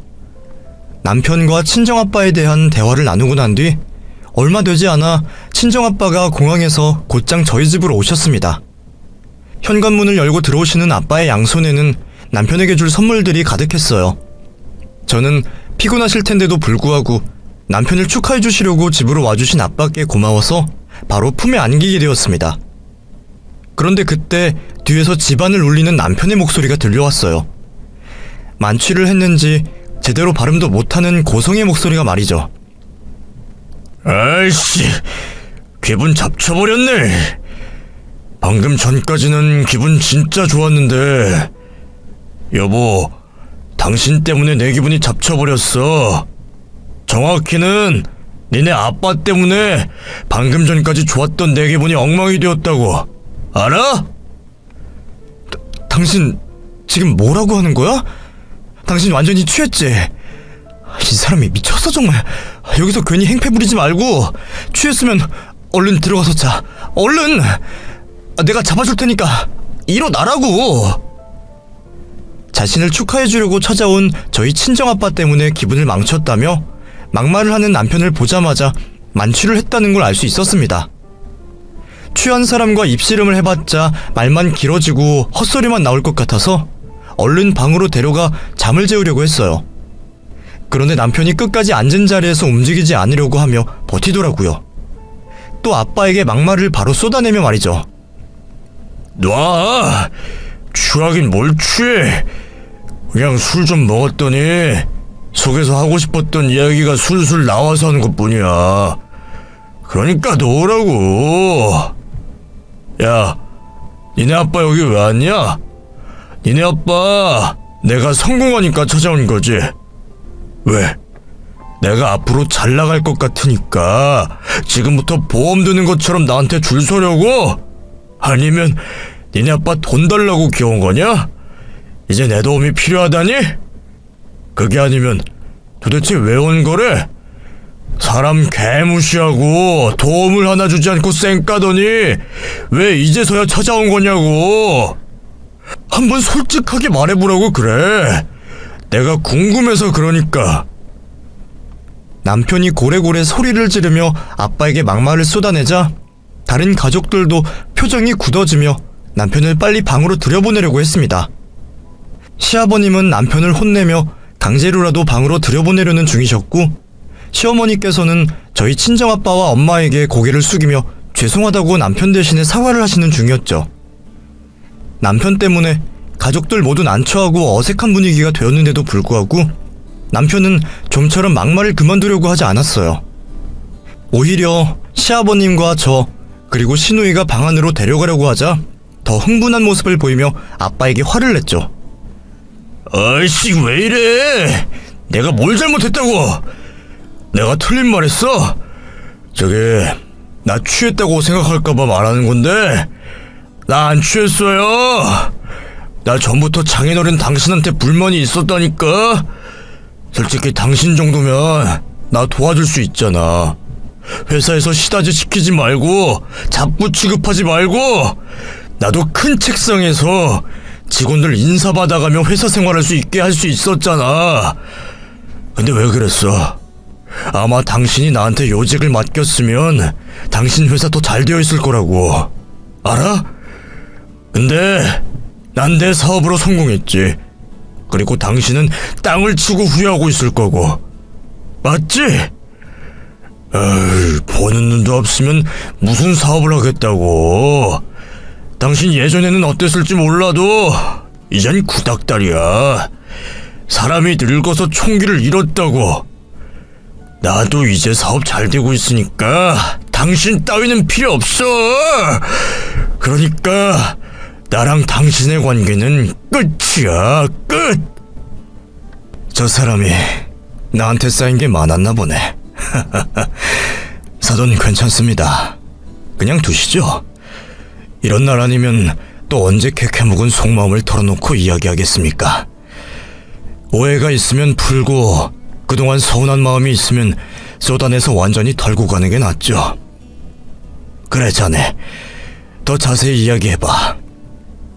남편과 친정아빠에 대한 대화를 나누고 난 뒤 얼마 되지 않아 친정아빠가 공항에서 곧장 저희 집으로 오셨습니다. 현관문을 열고 들어오시는 아빠의 양손에는 남편에게 줄 선물들이 가득했어요. 저는 피곤하실 텐데도 불구하고 남편을 축하해 주시려고 집으로 와주신 아빠께 고마워서 바로 품에 안기게 되었습니다. 그런데 그때 뒤에서 집안을 울리는 남편의 목소리가 들려왔어요. 만취를 했는지 제대로 발음도 못하는 고성의 목소리가 말이죠. 아이씨, 기분 잡쳐버렸네. 방금 전까지는 기분 진짜 좋았는데. 여보, 당신 때문에 내 기분이 잡쳐버렸어. 정확히는 니네 아빠 때문에 방금 전까지 좋았던 내 기분이 엉망이 되었다고. 알아? 당신 지금 뭐라고 하는 거야? 당신 완전히 취했지? 이 사람이 미쳤어 정말. 여기서 괜히 행패 부리지 말고 취했으면 얼른 들어가서 자. 얼른! 내가 잡아줄 테니까 일어나라고. 자신을 축하해 주려고 찾아온 저희 친정아빠 때문에 기분을 망쳤다며 막말을 하는 남편을 보자마자 만취를 했다는 걸 알 수 있었습니다. 취한 사람과 입씨름을 해봤자 말만 길어지고 헛소리만 나올 것 같아서 얼른 방으로 데려가 잠을 재우려고 했어요. 그런데 남편이 끝까지 앉은 자리에서 움직이지 않으려고 하며 버티더라고요. 또 아빠에게 막말을 바로 쏟아내며 말이죠. 놔! 취하긴 뭘 취해. 그냥 술 좀 먹었더니 속에서 하고 싶었던 이야기가 술술 나와서 하는 것뿐이야. 그러니까 놓으라고. 야, 니네 아빠 여기 왜 왔냐? 니네 아빠 내가 성공하니까 찾아온 거지. 왜? 내가 앞으로 잘 나갈 것 같으니까 지금부터 보험 드는 것처럼 나한테 줄 서려고? 아니면 니네 아빠 돈 달라고 귀여운 거냐? 이제 내 도움이 필요하다니? 그게 아니면 도대체 왜 온 거래? 사람 개무시하고 도움을 하나 주지 않고 쌩까더니 왜 이제서야 찾아온 거냐고. 한번 솔직하게 말해보라고. 그래, 내가 궁금해서 그러니까. 남편이 고래고래 소리를 지르며 아빠에게 막말을 쏟아내자 다른 가족들도 표정이 굳어지며 남편을 빨리 방으로 들여보내려고 했습니다. 시아버님은 남편을 혼내며 강제로라도 방으로 들여보내려는 중이셨고, 시어머니께서는 저희 친정아빠와 엄마에게 고개를 숙이며 죄송하다고 남편 대신에 사과를 하시는 중이었죠. 남편 때문에 가족들 모두 난처하고 어색한 분위기가 되었는데도 불구하고 남편은 좀처럼 막말을 그만두려고 하지 않았어요. 오히려 시아버님과 저, 그리고 신우이가 방 안으로 데려가려고 하자 더 흥분한 모습을 보이며 아빠에게 화를 냈죠. 아이씨, 왜 이래? 내가 뭘 잘못했다고? 내가 틀린 말 했어? 저기, 나 취했다고 생각할까봐 말하는 건데, 나 안 취했어요. 나 전부터 장인어른 당신한테 불만이 있었다니까. 솔직히 당신 정도면 나 도와줄 수 있잖아. 회사에서 시다지 시키지 말고, 잡부 취급하지 말고, 나도 큰 책상에서 직원들 인사받아가며 회사 생활할 수 있게 할 수 있었잖아. 근데 왜 그랬어? 아마 당신이 나한테 요직을 맡겼으면 당신 회사 더 잘 되어 있을 거라고. 알아? 근데 난 내 사업으로 성공했지. 그리고 당신은 땅을 치고 후회하고 있을 거고. 맞지? 에이, 보는 눈도 없으면 무슨 사업을 하겠다고. 당신 예전에는 어땠을지 몰라도 이젠 구닥다리야. 사람이 늙어서 총기를 잃었다고. 나도 이제 사업 잘 되고 있으니까 당신 따위는 필요 없어. 그러니까 나랑 당신의 관계는 끝이야, 끝. 저 사람이 나한테 쌓인 게 많았나 보네. 사돈 괜찮습니다. 그냥 두시죠. 이런 날 아니면 또 언제 캐캐묵은 속마음을 털어놓고 이야기하겠습니까? 오해가 있으면 풀고 그동안 서운한 마음이 있으면 쏟아내서 완전히 털고 가는 게 낫죠. 그래, 자네. 더 자세히 이야기해봐.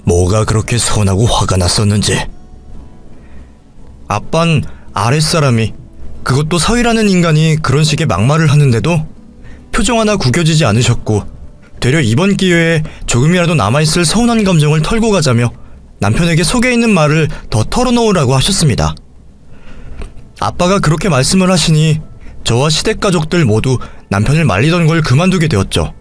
뭐가 그렇게 서운하고 화가 났었는지. 아빤 아랫사람이, 그것도 서희라는 인간이 그런 식의 막말을 하는데도 표정 하나 구겨지지 않으셨고, 되려 이번 기회에 조금이라도 남아있을 서운한 감정을 털고 가자며 남편에게 속에 있는 말을 더 털어놓으라고 하셨습니다. 아빠가 그렇게 말씀을 하시니 저와 시댁 가족들 모두 남편을 말리던 걸 그만두게 되었죠.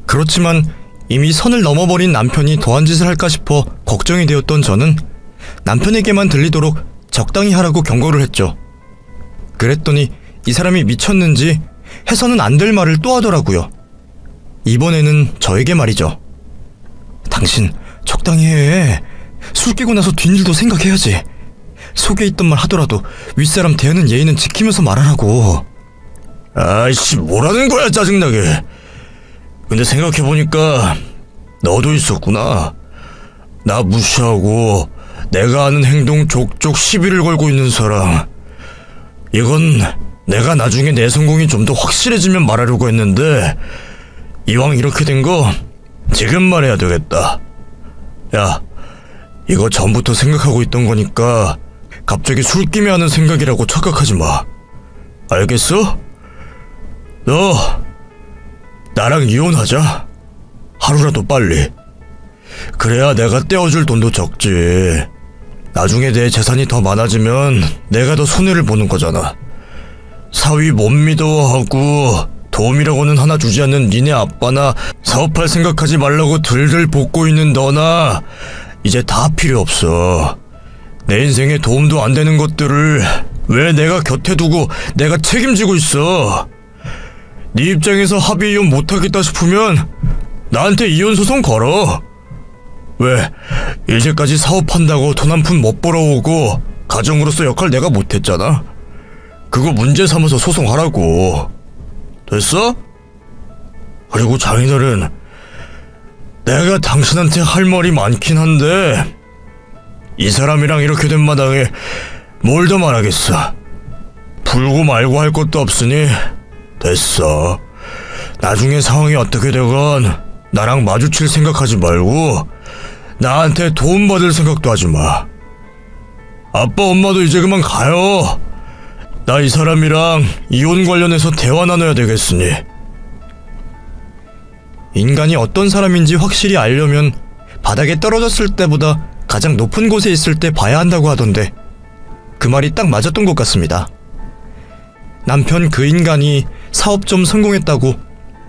그렇지만 이미 선을 넘어버린 남편이 더한 짓을 할까 싶어 걱정이 되었던 저는 남편에게만 들리도록 적당히 하라고 경고를 했죠. 그랬더니 이 사람이 미쳤는지 해서는 안 될 말을 또 하더라고요. 이번에는 저에게 말이죠. 당신 적당히 해. 술 깨고 나서 뒷일도 생각해야지. 속에 있던 말 하더라도 윗사람 대하는 예의는 지키면서 말하라고. 아이씨, 뭐라는 거야, 짜증나게. 근데 생각해보니까 너도 있었구나. 나 무시하고 내가 하는 행동 족족 시비를 걸고 있는 사람. 이건 내가 나중에 내 성공이 좀 더 확실해지면 말하려고 했는데 이왕 이렇게 된 거 지금 말해야 되겠다. 야, 이거 전부터 생각하고 있던 거니까 갑자기 술김에 하는 생각이라고 착각하지 마. 알겠어? 너 나랑 이혼하자. 하루라도 빨리. 그래야 내가 떼어줄 돈도 적지. 나중에 내 재산이 더 많아지면 내가 더 손해를 보는 거잖아. 사위 못 믿어 하고 도움이라고는 하나 주지 않는 니네 아빠나 사업할 생각하지 말라고 들들 볶고 있는 너나 이제 다 필요 없어. 내 인생에 도움도 안 되는 것들을 왜 내가 곁에 두고 내가 책임지고 있어. 네 입장에서 합의 이혼 못하겠다 싶으면 나한테 이혼 소송 걸어. 왜 이제까지 사업한다고 돈 한 푼 못 벌어오고 가정으로서 역할 내가 못했잖아. 그거 문제 삼아서 소송하라고. 됐어? 그리고 장인어른, 내가 당신한테 할 말이 많긴 한데 이 사람이랑 이렇게 된 마당에 뭘 더 말하겠어. 풀고 말고 할 것도 없으니 됐어. 나중에 상황이 어떻게 되건 나랑 마주칠 생각하지 말고 나한테 도움받을 생각도 하지 마. 아빠 엄마도 이제 그만 가요. 나 이 사람이랑 이혼 관련해서 대화 나눠야 되겠으니. 인간이 어떤 사람인지 확실히 알려면 바닥에 떨어졌을 때보다 가장 높은 곳에 있을 때 봐야 한다고 하던데 그 말이 딱 맞았던 것 같습니다. 남편 그 인간이 사업 좀 성공했다고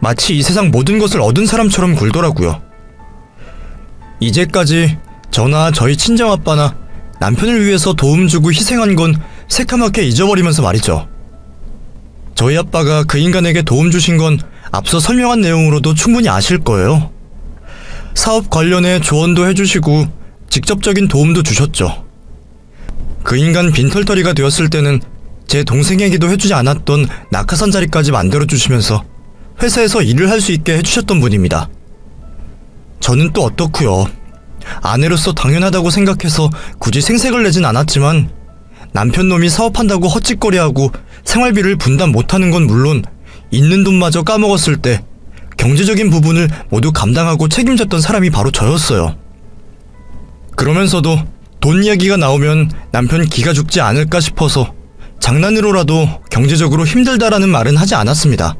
마치 이 세상 모든 것을 얻은 사람처럼 굴더라고요. 이제까지 저나 저희 친정아빠나 남편을 위해서 도움 주고 희생한 건 새카맣게 잊어버리면서 말이죠. 저희 아빠가 그 인간에게 도움 주신 건 앞서 설명한 내용으로도 충분히 아실 거예요. 사업 관련해 조언도 해주시고 직접적인 도움도 주셨죠. 그 인간 빈털터리가 되었을 때는 제 동생에게도 해주지 않았던 낙하산 자리까지 만들어주시면서 회사에서 일을 할 수 있게 해주셨던 분입니다. 저는 또 어떻고요. 아내로서 당연하다고 생각해서 굳이 생색을 내진 않았지만 남편 놈이 사업한다고 헛짓거리하고 생활비를 분담 못하는 건 물론 있는 돈마저 까먹었을 때 경제적인 부분을 모두 감당하고 책임졌던 사람이 바로 저였어요. 그러면서도 돈 이야기가 나오면 남편 기가 죽지 않을까 싶어서 장난으로라도 경제적으로 힘들다라는 말은 하지 않았습니다.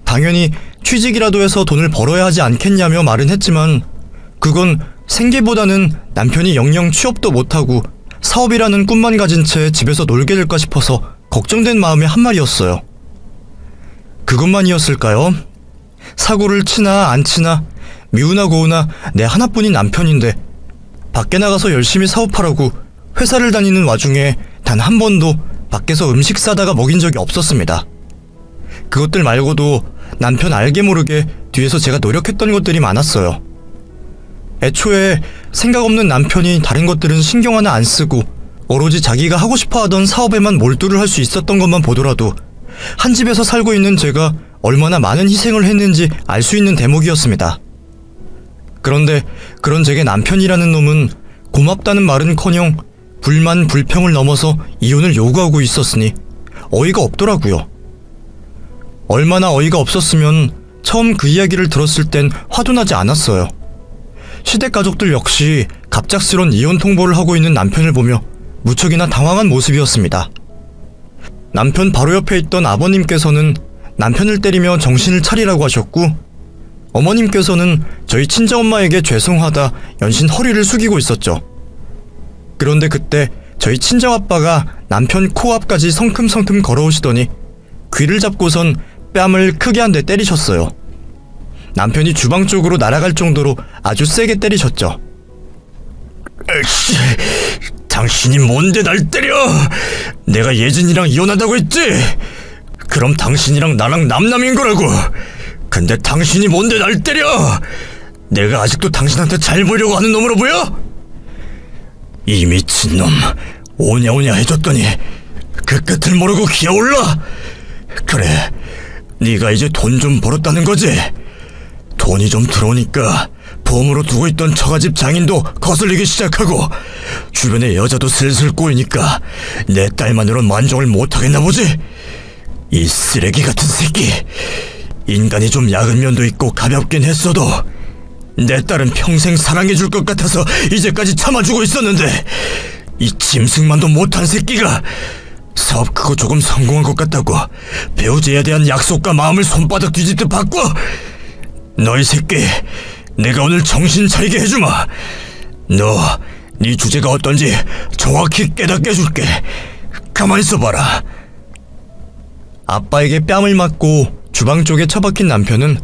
당연히 취직이라도 해서 돈을 벌어야 하지 않겠냐며 말은 했지만 그건 생계보다는 남편이 영영 취업도 못하고 사업이라는 꿈만 가진 채 집에서 놀게 될까 싶어서 걱정된 마음의 한마디였어요. 그것만이었을까요? 사고를 치나 안 치나 미우나 고우나 내 하나뿐인 남편인데 밖에 나가서 열심히 사업하라고 회사를 다니는 와중에 단 한 번도 밖에서 음식 싸다가 먹인 적이 없었습니다. 그것들 말고도 남편 알게 모르게 뒤에서 제가 노력했던 것들이 많았어요. 애초에 생각 없는 남편이 다른 것들은 신경 하나 안 쓰고 오로지 자기가 하고 싶어 하던 사업에만 몰두를 할 수 있었던 것만 보더라도 한 집에서 살고 있는 제가 얼마나 많은 희생을 했는지 알 수 있는 대목이었습니다. 그런데 그런 제게 남편이라는 놈은 고맙다는 말은커녕 불만 불평을 넘어서 이혼을 요구하고 있었으니 어이가 없더라고요. 얼마나 어이가 없었으면 처음 그 이야기를 들었을 땐 화도 나지 않았어요. 시댁 가족들 역시 갑작스런 이혼 통보를 하고 있는 남편을 보며 무척이나 당황한 모습이었습니다. 남편 바로 옆에 있던 아버님께서는 남편을 때리며 정신을 차리라고 하셨고 어머님께서는 저희 친정엄마에게 죄송하다 연신 허리를 숙이고 있었죠. 그런데 그때 저희 친정아빠가 남편 코앞까지 성큼성큼 걸어오시더니 귀를 잡고선 뺨을 크게 한 대 때리셨어요. 남편이 주방 쪽으로 날아갈 정도로 아주 세게 때리셨죠. 에이씨, 당신이 뭔데 날 때려? 내가 예진이랑 이혼한다고 했지? 그럼 당신이랑 나랑 남남인 거라고. 근데 당신이 뭔데 날 때려? 내가 아직도 당신한테 잘 보이려고 하는 놈으로 보여? 이 미친놈 오냐오냐 해줬더니 그 끝을 모르고 기어올라? 그래, 네가 이제 돈 좀 벌었다는 거지? 돈이 좀 들어오니까 보험으로 두고 있던 처가집 장인도 거슬리기 시작하고 주변에 여자도 슬슬 꼬이니까 내 딸만으론 만족을 못하겠나 보지? 이 쓰레기 같은 새끼, 인간이 좀 약은 면도 있고 가볍긴 했어도 내 딸은 평생 사랑해줄 것 같아서 이제까지 참아주고 있었는데 이 짐승만도 못한 새끼가 사업 그거 조금 성공한 것 같다고 배우자에 대한 약속과 마음을 손바닥 뒤집듯 바꿔? 너희 새끼, 내가 오늘 정신 차리게 해주마. 너, 네 주제가 어떤지 정확히 깨닫게 해줄게. 가만히 있어봐라. 아빠에게 뺨을 맞고 주방 쪽에 처박힌 남편은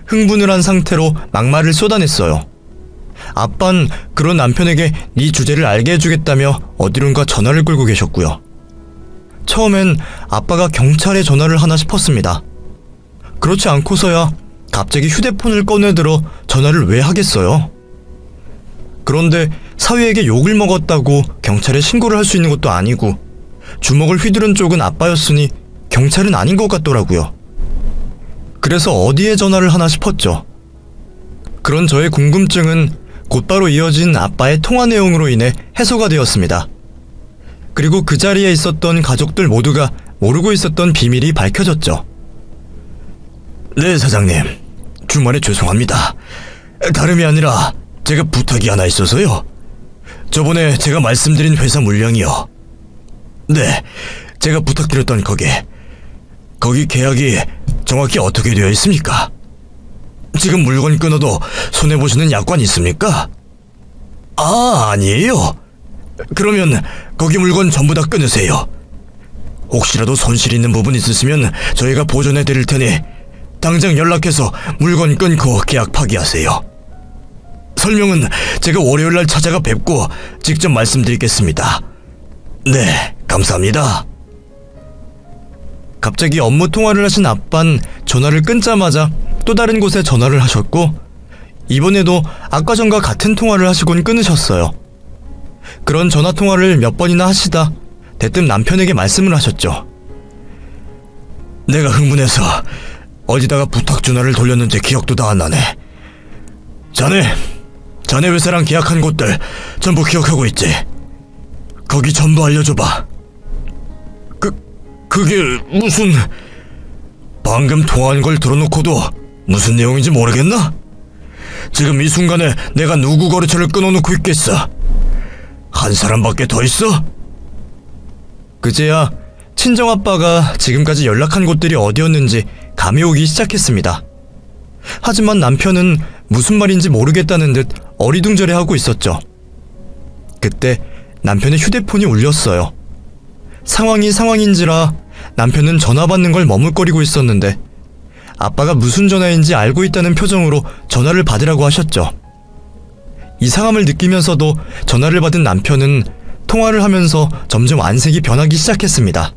흥분을 한 상태로 막말을 쏟아냈어요. 아빤 그런 남편에게 네 주제를 알게 해주겠다며 어디론가 전화를 끌고 계셨고요. 처음엔 아빠가 경찰에 전화를 하나 싶었습니다. 그렇지 않고서야 갑자기 휴대폰을 꺼내들어 전화를 왜 하겠어요? 그런데 사위에게 욕을 먹었다고 경찰에 신고를 할 수 있는 것도 아니고 주먹을 휘두른 쪽은 아빠였으니 경찰은 아닌 것 같더라고요. 그래서 어디에 전화를 하나 싶었죠. 그런 저의 궁금증은 곧바로 이어진 아빠의 통화 내용으로 인해 해소가 되었습니다. 그리고 그 자리에 있었던 가족들 모두가 모르고 있었던 비밀이 밝혀졌죠. 네, 사장님. 주말에 죄송합니다. 다름이 아니라 제가 부탁이 하나 있어서요. 저번에 제가 말씀드린 회사 물량이요. 네, 제가 부탁드렸던 거기 계약이 정확히 어떻게 되어 있습니까? 지금 물건 끊어도 손해보시는 약관 있습니까? 아, 아니에요. 그러면 거기 물건 전부 다 끊으세요. 혹시라도 손실 있는 부분 있으시면 저희가 보존해 드릴 테니 당장 연락해서 물건 끊고 계약 파기하세요. 설명은 제가 월요일날 찾아가 뵙고 직접 말씀드리겠습니다. 네, 감사합니다. 갑자기 업무 통화를 하신 아빤 전화를 끊자마자 또 다른 곳에 전화를 하셨고, 이번에도 아까 전과 같은 통화를 하시곤 끊으셨어요. 그런 전화 통화를 몇 번이나 하시다 대뜸 남편에게 말씀을 하셨죠. 내가 흥분해서 어디다가 부탁 전화를 돌렸는지 기억도 다 안 나네. 자네 회사랑 계약한 곳들 전부 기억하고 있지? 거기 전부 알려줘봐. 그게 무슨... 방금 통화한 걸 들어놓고도 무슨 내용인지 모르겠나? 지금 이 순간에 내가 누구 거래처를 끊어놓고 있겠어? 한 사람밖에 더 있어? 그제야 친정아빠가 지금까지 연락한 곳들이 어디였는지 감이 오기 시작했습니다. 하지만 남편은 무슨 말인지 모르겠다는 듯 어리둥절해하고 있었죠. 그때 남편의 휴대폰이 울렸어요. 상황이 상황인지라 남편은 전화 받는 걸 머뭇거리고 있었는데, 아빠가 무슨 전화인지 알고 있다는 표정으로 전화를 받으라고 하셨죠. 이상함을 느끼면서도 전화를 받은 남편은 통화를 하면서 점점 안색이 변하기 시작했습니다.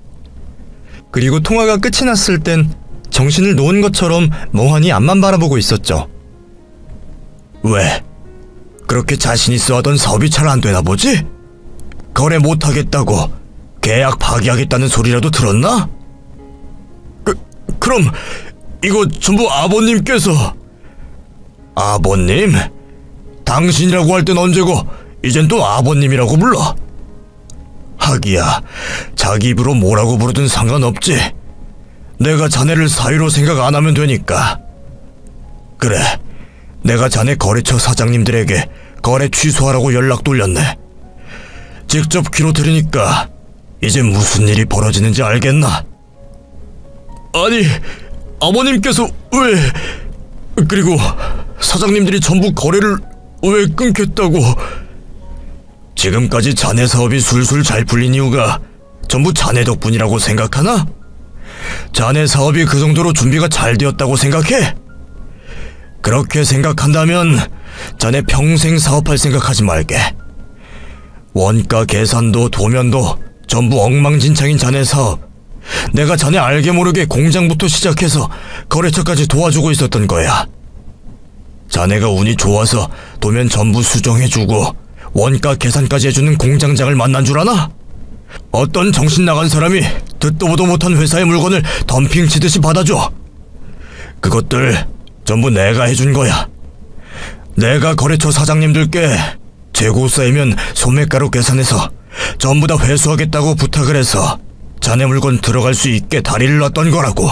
그리고 통화가 끝이 났을 땐 정신을 놓은 것처럼 멍하니 앞만 바라보고 있었죠. 왜? 그렇게 자신 있어 하던 사업이 잘 안 되나 보지? 거래 못하겠다고 계약 파기하겠다는 소리라도 들었나? 그럼 이거 전부 아버님께서... 아버님? 당신이라고 할 땐 언제고 이젠 또 아버님이라고 불러? 하기야, 자기 입으로 뭐라고 부르든 상관없지. 내가 자네를 사위로 생각 안 하면 되니까. 그래, 내가 자네 거래처 사장님들에게 거래 취소하라고 연락 돌렸네. 직접 귀로 들으니까 이제 무슨 일이 벌어지는지 알겠나? 아니, 아버님께서 왜... 그리고 사장님들이 전부 거래를 왜 끊겠다고... 지금까지 자네 사업이 술술 잘 풀린 이유가 전부 자네 덕분이라고 생각하나? 자네 사업이 그 정도로 준비가 잘 되었다고 생각해? 그렇게 생각한다면 자네 평생 사업할 생각하지 말게. 원가 계산도 도면도 전부 엉망진창인 자네 사업, 내가 자네 알게 모르게 공장부터 시작해서 거래처까지 도와주고 있었던 거야. 자네가 운이 좋아서 도면 전부 수정해주고 원가 계산까지 해주는 공장장을 만난 줄 아나? 어떤 정신 나간 사람이 듣도 보도 못한 회사의 물건을 덤핑 치듯이 받아줘. 그것들 전부 내가 해준 거야. 내가 거래처 사장님들께 재고 쌓이면 소매가로 계산해서 전부 다 회수하겠다고 부탁을 해서 자네 물건 들어갈 수 있게 다리를 놨던 거라고.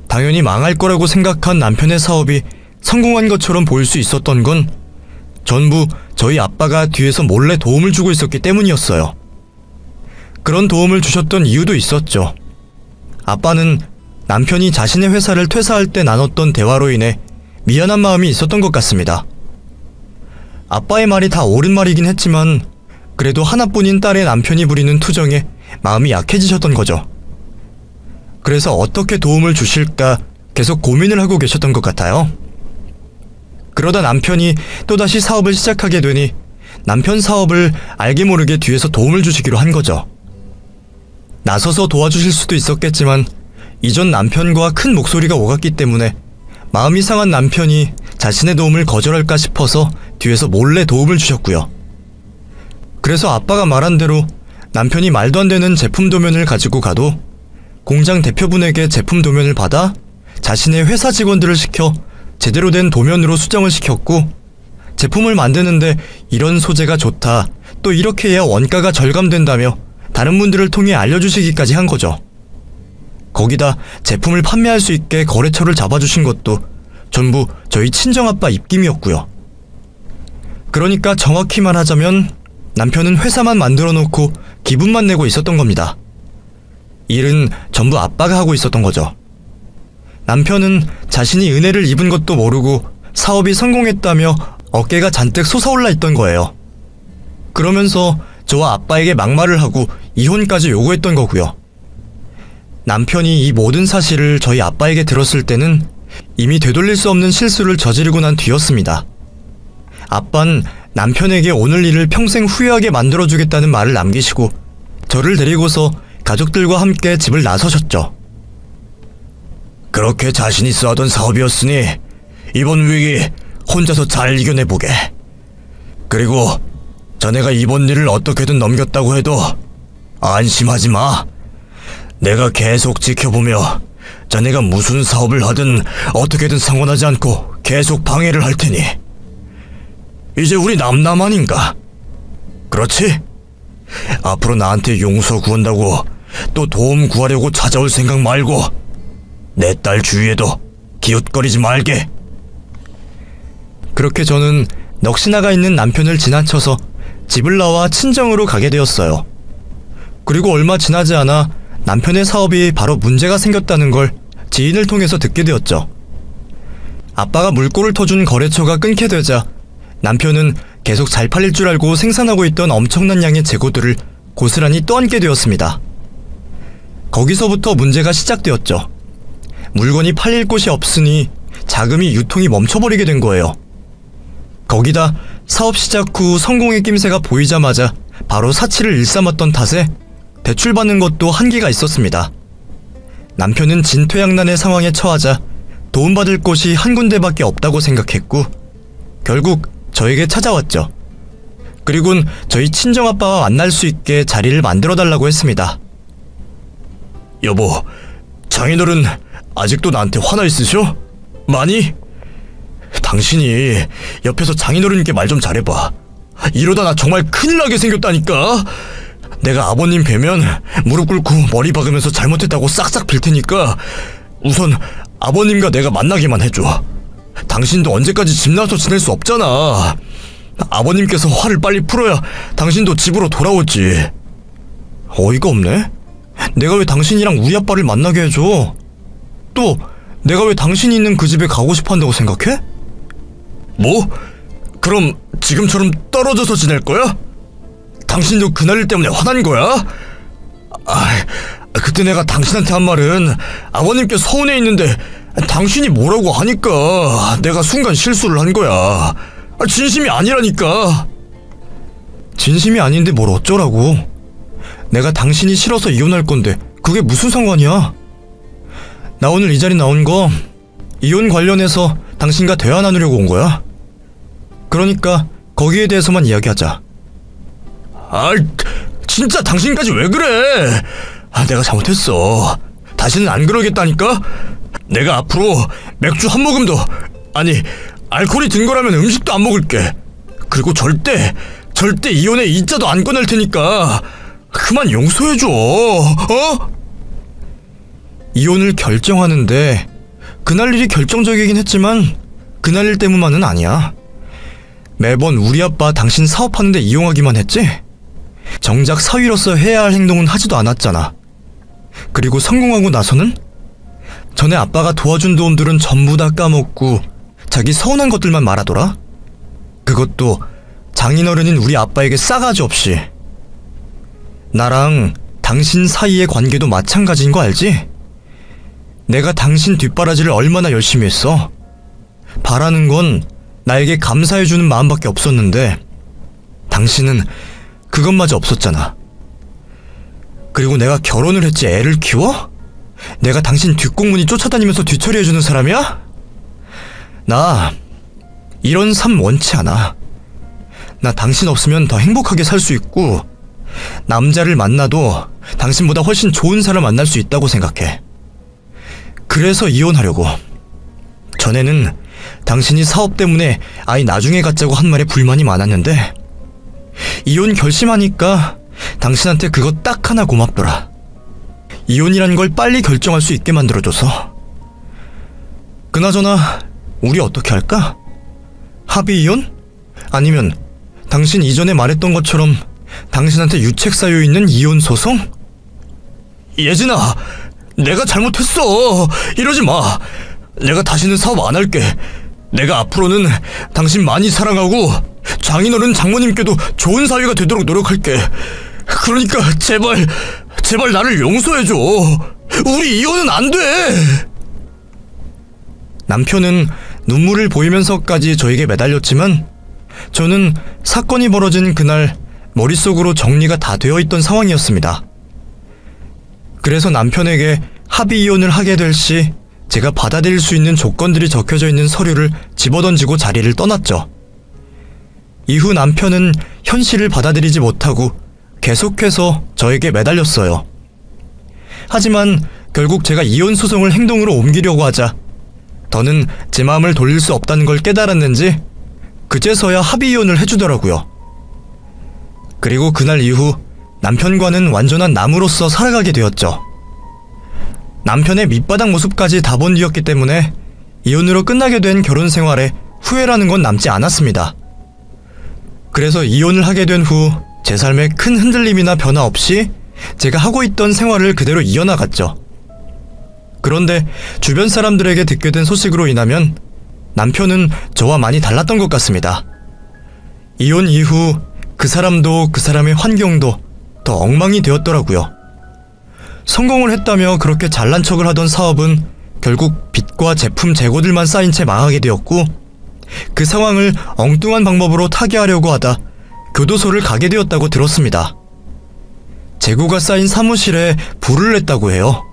당연히 망할 거라고 생각한 남편의 사업이 성공한 것처럼 보일 수 있었던 건 전부 저희 아빠가 뒤에서 몰래 도움을 주고 있었기 때문이었어요. 그런 도움을 주셨던 이유도 있었죠. 아빠는 남편이 자신의 회사를 퇴사할 때 나눴던 대화로 인해 미안한 마음이 있었던 것 같습니다. 아빠의 말이 다 옳은 말이긴 했지만 그래도 하나뿐인 딸의 남편이 부리는 투정에 마음이 약해지셨던 거죠. 그래서 어떻게 도움을 주실까 계속 고민을 하고 계셨던 것 같아요. 그러다 남편이 또다시 사업을 시작하게 되니 남편 사업을 알게 모르게 뒤에서 도움을 주시기로 한 거죠. 나서서 도와주실 수도 있었겠지만 이전 남편과 큰 목소리가 오갔기 때문에 마음이 상한 남편이 자신의 도움을 거절할까 싶어서 뒤에서 몰래 도움을 주셨고요. 그래서 아빠가 말한 대로 남편이 말도 안 되는 제품 도면을 가지고 가도 공장 대표분에게 제품 도면을 받아 자신의 회사 직원들을 시켜 제대로 된 도면으로 수정을 시켰고, 제품을 만드는데 이런 소재가 좋다, 또 이렇게 해야 원가가 절감된다며 다른 분들을 통해 알려주시기까지 한 거죠. 거기다 제품을 판매할 수 있게 거래처를 잡아주신 것도 전부 저희 친정아빠 입김이었고요. 그러니까 정확히 말하자면 남편은 회사만 만들어 놓고 기분만 내고 있었던 겁니다. 일은 전부 아빠가 하고 있었던 거죠. 남편은 자신이 은혜를 입은 것도 모르고 사업이 성공했다며 어깨가 잔뜩 솟아올라 있던 거예요. 그러면서 저와 아빠에게 막말을 하고 이혼까지 요구했던 거고요. 남편이 이 모든 사실을 저희 아빠에게 들었을 때는 이미 되돌릴 수 없는 실수를 저지르고 난 뒤였습니다. 아빠는 남편에게 오늘 일을 평생 후회하게 만들어주겠다는 말을 남기시고 저를 데리고서 가족들과 함께 집을 나서셨죠. 그렇게 자신 있어 하던 사업이었으니 이번 위기 혼자서 잘 이겨내보게. 그리고 자네가 이번 일을 어떻게든 넘겼다고 해도 안심하지 마. 내가 계속 지켜보며 자네가 무슨 사업을 하든 어떻게든 상관하지 않고 계속 방해를 할 테니. 이제 우리 남남 아닌가? 그렇지? 앞으로 나한테 용서 구한다고 또 도움 구하려고 찾아올 생각 말고 내 딸 주위에도 기웃거리지 말게. 그렇게 저는 넋이 있는 남편을 지나쳐서 집을 나와 친정으로 가게 되었어요. 그리고 얼마 지나지 않아 남편의 사업이 바로 문제가 생겼다는 걸 지인을 통해서 듣게 되었죠. 아빠가 물꼬를 터준 거래처가 끊게 되자 남편은 계속 잘 팔릴 줄 알고 생산하고 있던 엄청난 양의 재고들을 고스란히 떠안게 되었습니다. 거기서부터 문제가 시작되었죠. 물건이 팔릴 곳이 없으니 자금이 유통이 멈춰버리게 된 거예요. 거기다 사업 시작 후 성공의 낌새가 보이자마자 바로 사치를 일삼았던 탓에 대출받는 것도 한계가 있었습니다. 남편은 진퇴양난의 상황에 처하자 도움받을 곳이 한 군데밖에 없다고 생각했고 결국 저에게 찾아왔죠. 그리곤 저희 친정아빠와 만날 수 있게 자리를 만들어달라고 했습니다. 여보, 장인어른 아직도 나한테 화나 있으셔? 많이? 당신이 옆에서 장인어른께 말 좀 잘해봐. 이러다 나 정말 큰일 나게 생겼다니까. 내가 아버님 뵈면 무릎 꿇고 머리 박으면서 잘못했다고 싹싹 빌 테니까 우선 아버님과 내가 만나게만 해줘. 당신도 언제까지 집 나서 지낼 수 없잖아. 아버님께서 화를 빨리 풀어야 당신도 집으로 돌아오지. 어이가 없네. 내가 왜 당신이랑 우리 아빠를 만나게 해줘? 또 내가 왜 당신이 있는 그 집에 가고 싶어 한다고 생각해? 뭐? 그럼 지금처럼 떨어져서 지낼 거야? 당신도 그날 일 때문에 화난 거야? 그때 내가 당신한테 한 말은 아버님께 서운해 있는데 당신이 뭐라고 하니까 내가 순간 실수를 한 거야. 진심이 아니라니까. 진심이 아닌데 뭘 어쩌라고. 내가 당신이 싫어서 이혼할 건데 그게 무슨 상관이야. 나 오늘 이 자리 나온 거 이혼 관련해서 당신과 대화 나누려고 온 거야. 그러니까 거기에 대해서만 이야기하자. 진짜 당신까지 왜 그래? 내가 잘못했어. 다시는 안 그러겠다니까? 내가 앞으로 맥주 한 모금도, 아니 알코올이 든 거라면 음식도 안 먹을게. 그리고 절대 이혼의 이자도 안 꺼낼 테니까 그만 용서해줘. 이혼을 결정하는데 그날 일이 결정적이긴 했지만 그날 일 때문만은 아니야. 매번 우리 아빠 당신 사업하는데 이용하기만 했지? 정작 사위로서 해야 할 행동은 하지도 않았잖아. 그리고 성공하고 나서는? 전에 아빠가 도와준 도움들은 전부 다 까먹고 자기 서운한 것들만 말하더라? 그것도 장인어른인 우리 아빠에게 싸가지 없이. 나랑 당신 사이의 관계도 마찬가지인 거 알지? 내가 당신 뒷바라지를 얼마나 열심히 했어. 바라는 건 나에게 감사해주는 마음밖에 없었는데 당신은 그것마저 없었잖아. 그리고 내가 결혼을 했지 애를 키워? 내가 당신 뒷공문이 쫓아다니면서 뒤처리해주는 사람이야? 나 이런 삶 원치 않아. 나 당신 없으면 더 행복하게 살 수 있고 남자를 만나도 당신보다 훨씬 좋은 사람 만날 수 있다고 생각해. 그래서 이혼하려고. 전에는 당신이 사업 때문에 아이 나중에 갖자고 한 말에 불만이 많았는데 이혼 결심하니까 당신한테 그거 딱 하나 고맙더라. 이혼이란 걸 빨리 결정할 수 있게 만들어줘서. 그나저나 우리 어떻게 할까? 합의 이혼? 아니면 당신 이전에 말했던 것처럼 당신한테 유책 쌓여 있는 이혼 소송? 예진아, 내가 잘못했어. 이러지 마. 내가 다시는 사업 안 할게. 내가 앞으로는 당신 많이 사랑하고 장인어른 장모님께도 좋은 사위가 되도록 노력할게. 그러니까 제발 나를 용서해줘. 우리 이혼은 안 돼. 남편은 눈물을 보이면서까지 저에게 매달렸지만 저는 사건이 벌어진 그날 머릿속으로 정리가 다 되어 있던 상황이었습니다. 그래서 남편에게 합의 이혼을 하게 될 시 제가 받아들일 수 있는 조건들이 적혀져 있는 서류를 집어던지고 자리를 떠났죠. 이후 남편은 현실을 받아들이지 못하고 계속해서 저에게 매달렸어요. 하지만 결국 제가 이혼 소송을 행동으로 옮기려고 하자 더는 제 마음을 돌릴 수 없다는 걸 깨달았는지 그제서야 합의 이혼을 해주더라고요. 그리고 그날 이후 남편과는 완전한 남으로서 살아가게 되었죠. 남편의 밑바닥 모습까지 다 본 뒤였기 때문에 이혼으로 끝나게 된 결혼 생활에 후회라는 건 남지 않았습니다. 그래서 이혼을 하게 된 후 제 삶에 큰 흔들림이나 변화 없이 제가 하고 있던 생활을 그대로 이어나갔죠. 그런데 주변 사람들에게 듣게 된 소식으로 인하면 남편은 저와 많이 달랐던 것 같습니다. 이혼 이후 그 사람도 그 사람의 환경도 더 엉망이 되었더라고요. 성공을 했다며 그렇게 잘난 척을 하던 사업은 결국 빚과 제품 재고들만 쌓인 채 망하게 되었고, 그 상황을 엉뚱한 방법으로 타개하려고 하다 교도소를 가게 되었다고 들었습니다. 재고가 쌓인 사무실에 불을 냈다고 해요.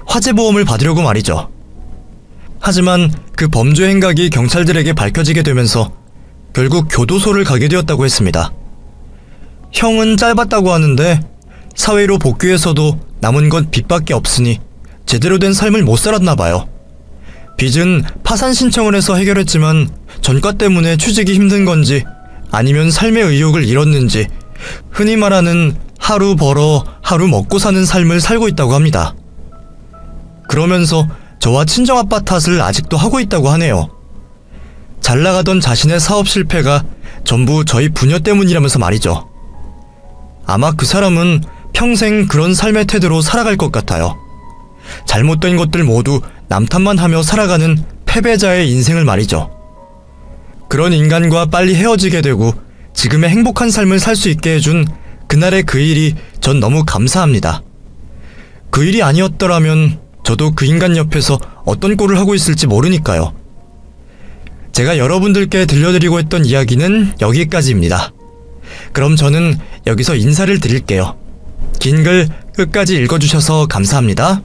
화재보험을 받으려고 말이죠. 하지만 그 범죄 행각이 경찰들에게 밝혀지게 되면서 결국 교도소를 가게 되었다고 했습니다. 형은 짧았다고 하는데 사회로 복귀해서도 남은 건 빚밖에 없으니 제대로 된 삶을 못 살았나 봐요. 빚은 파산 신청을 해서 해결했지만 전과 때문에 취직이 힘든 건지 아니면 삶의 의욕을 잃었는지 흔히 말하는 하루 벌어 하루 먹고 사는 삶을 살고 있다고 합니다. 그러면서 저와 친정아빠 탓을 아직도 하고 있다고 하네요. 잘 나가던 자신의 사업 실패가 전부 저희 부녀 때문이라면서 말이죠. 아마 그 사람은 평생 그런 삶의 태도로 살아갈 것 같아요. 잘못된 것들 모두 남 탓만 하며 살아가는 패배자의 인생을 말이죠. 그런 인간과 빨리 헤어지게 되고 지금의 행복한 삶을 살 수 있게 해준 그날의 그 일이 전 너무 감사합니다. 그 일이 아니었더라면 저도 그 인간 옆에서 어떤 꼴을 하고 있을지 모르니까요. 제가 여러분들께 들려드리고 했던 이야기는 여기까지입니다. 그럼 저는 여기서 인사를 드릴게요. 긴 글 끝까지 읽어주셔서 감사합니다.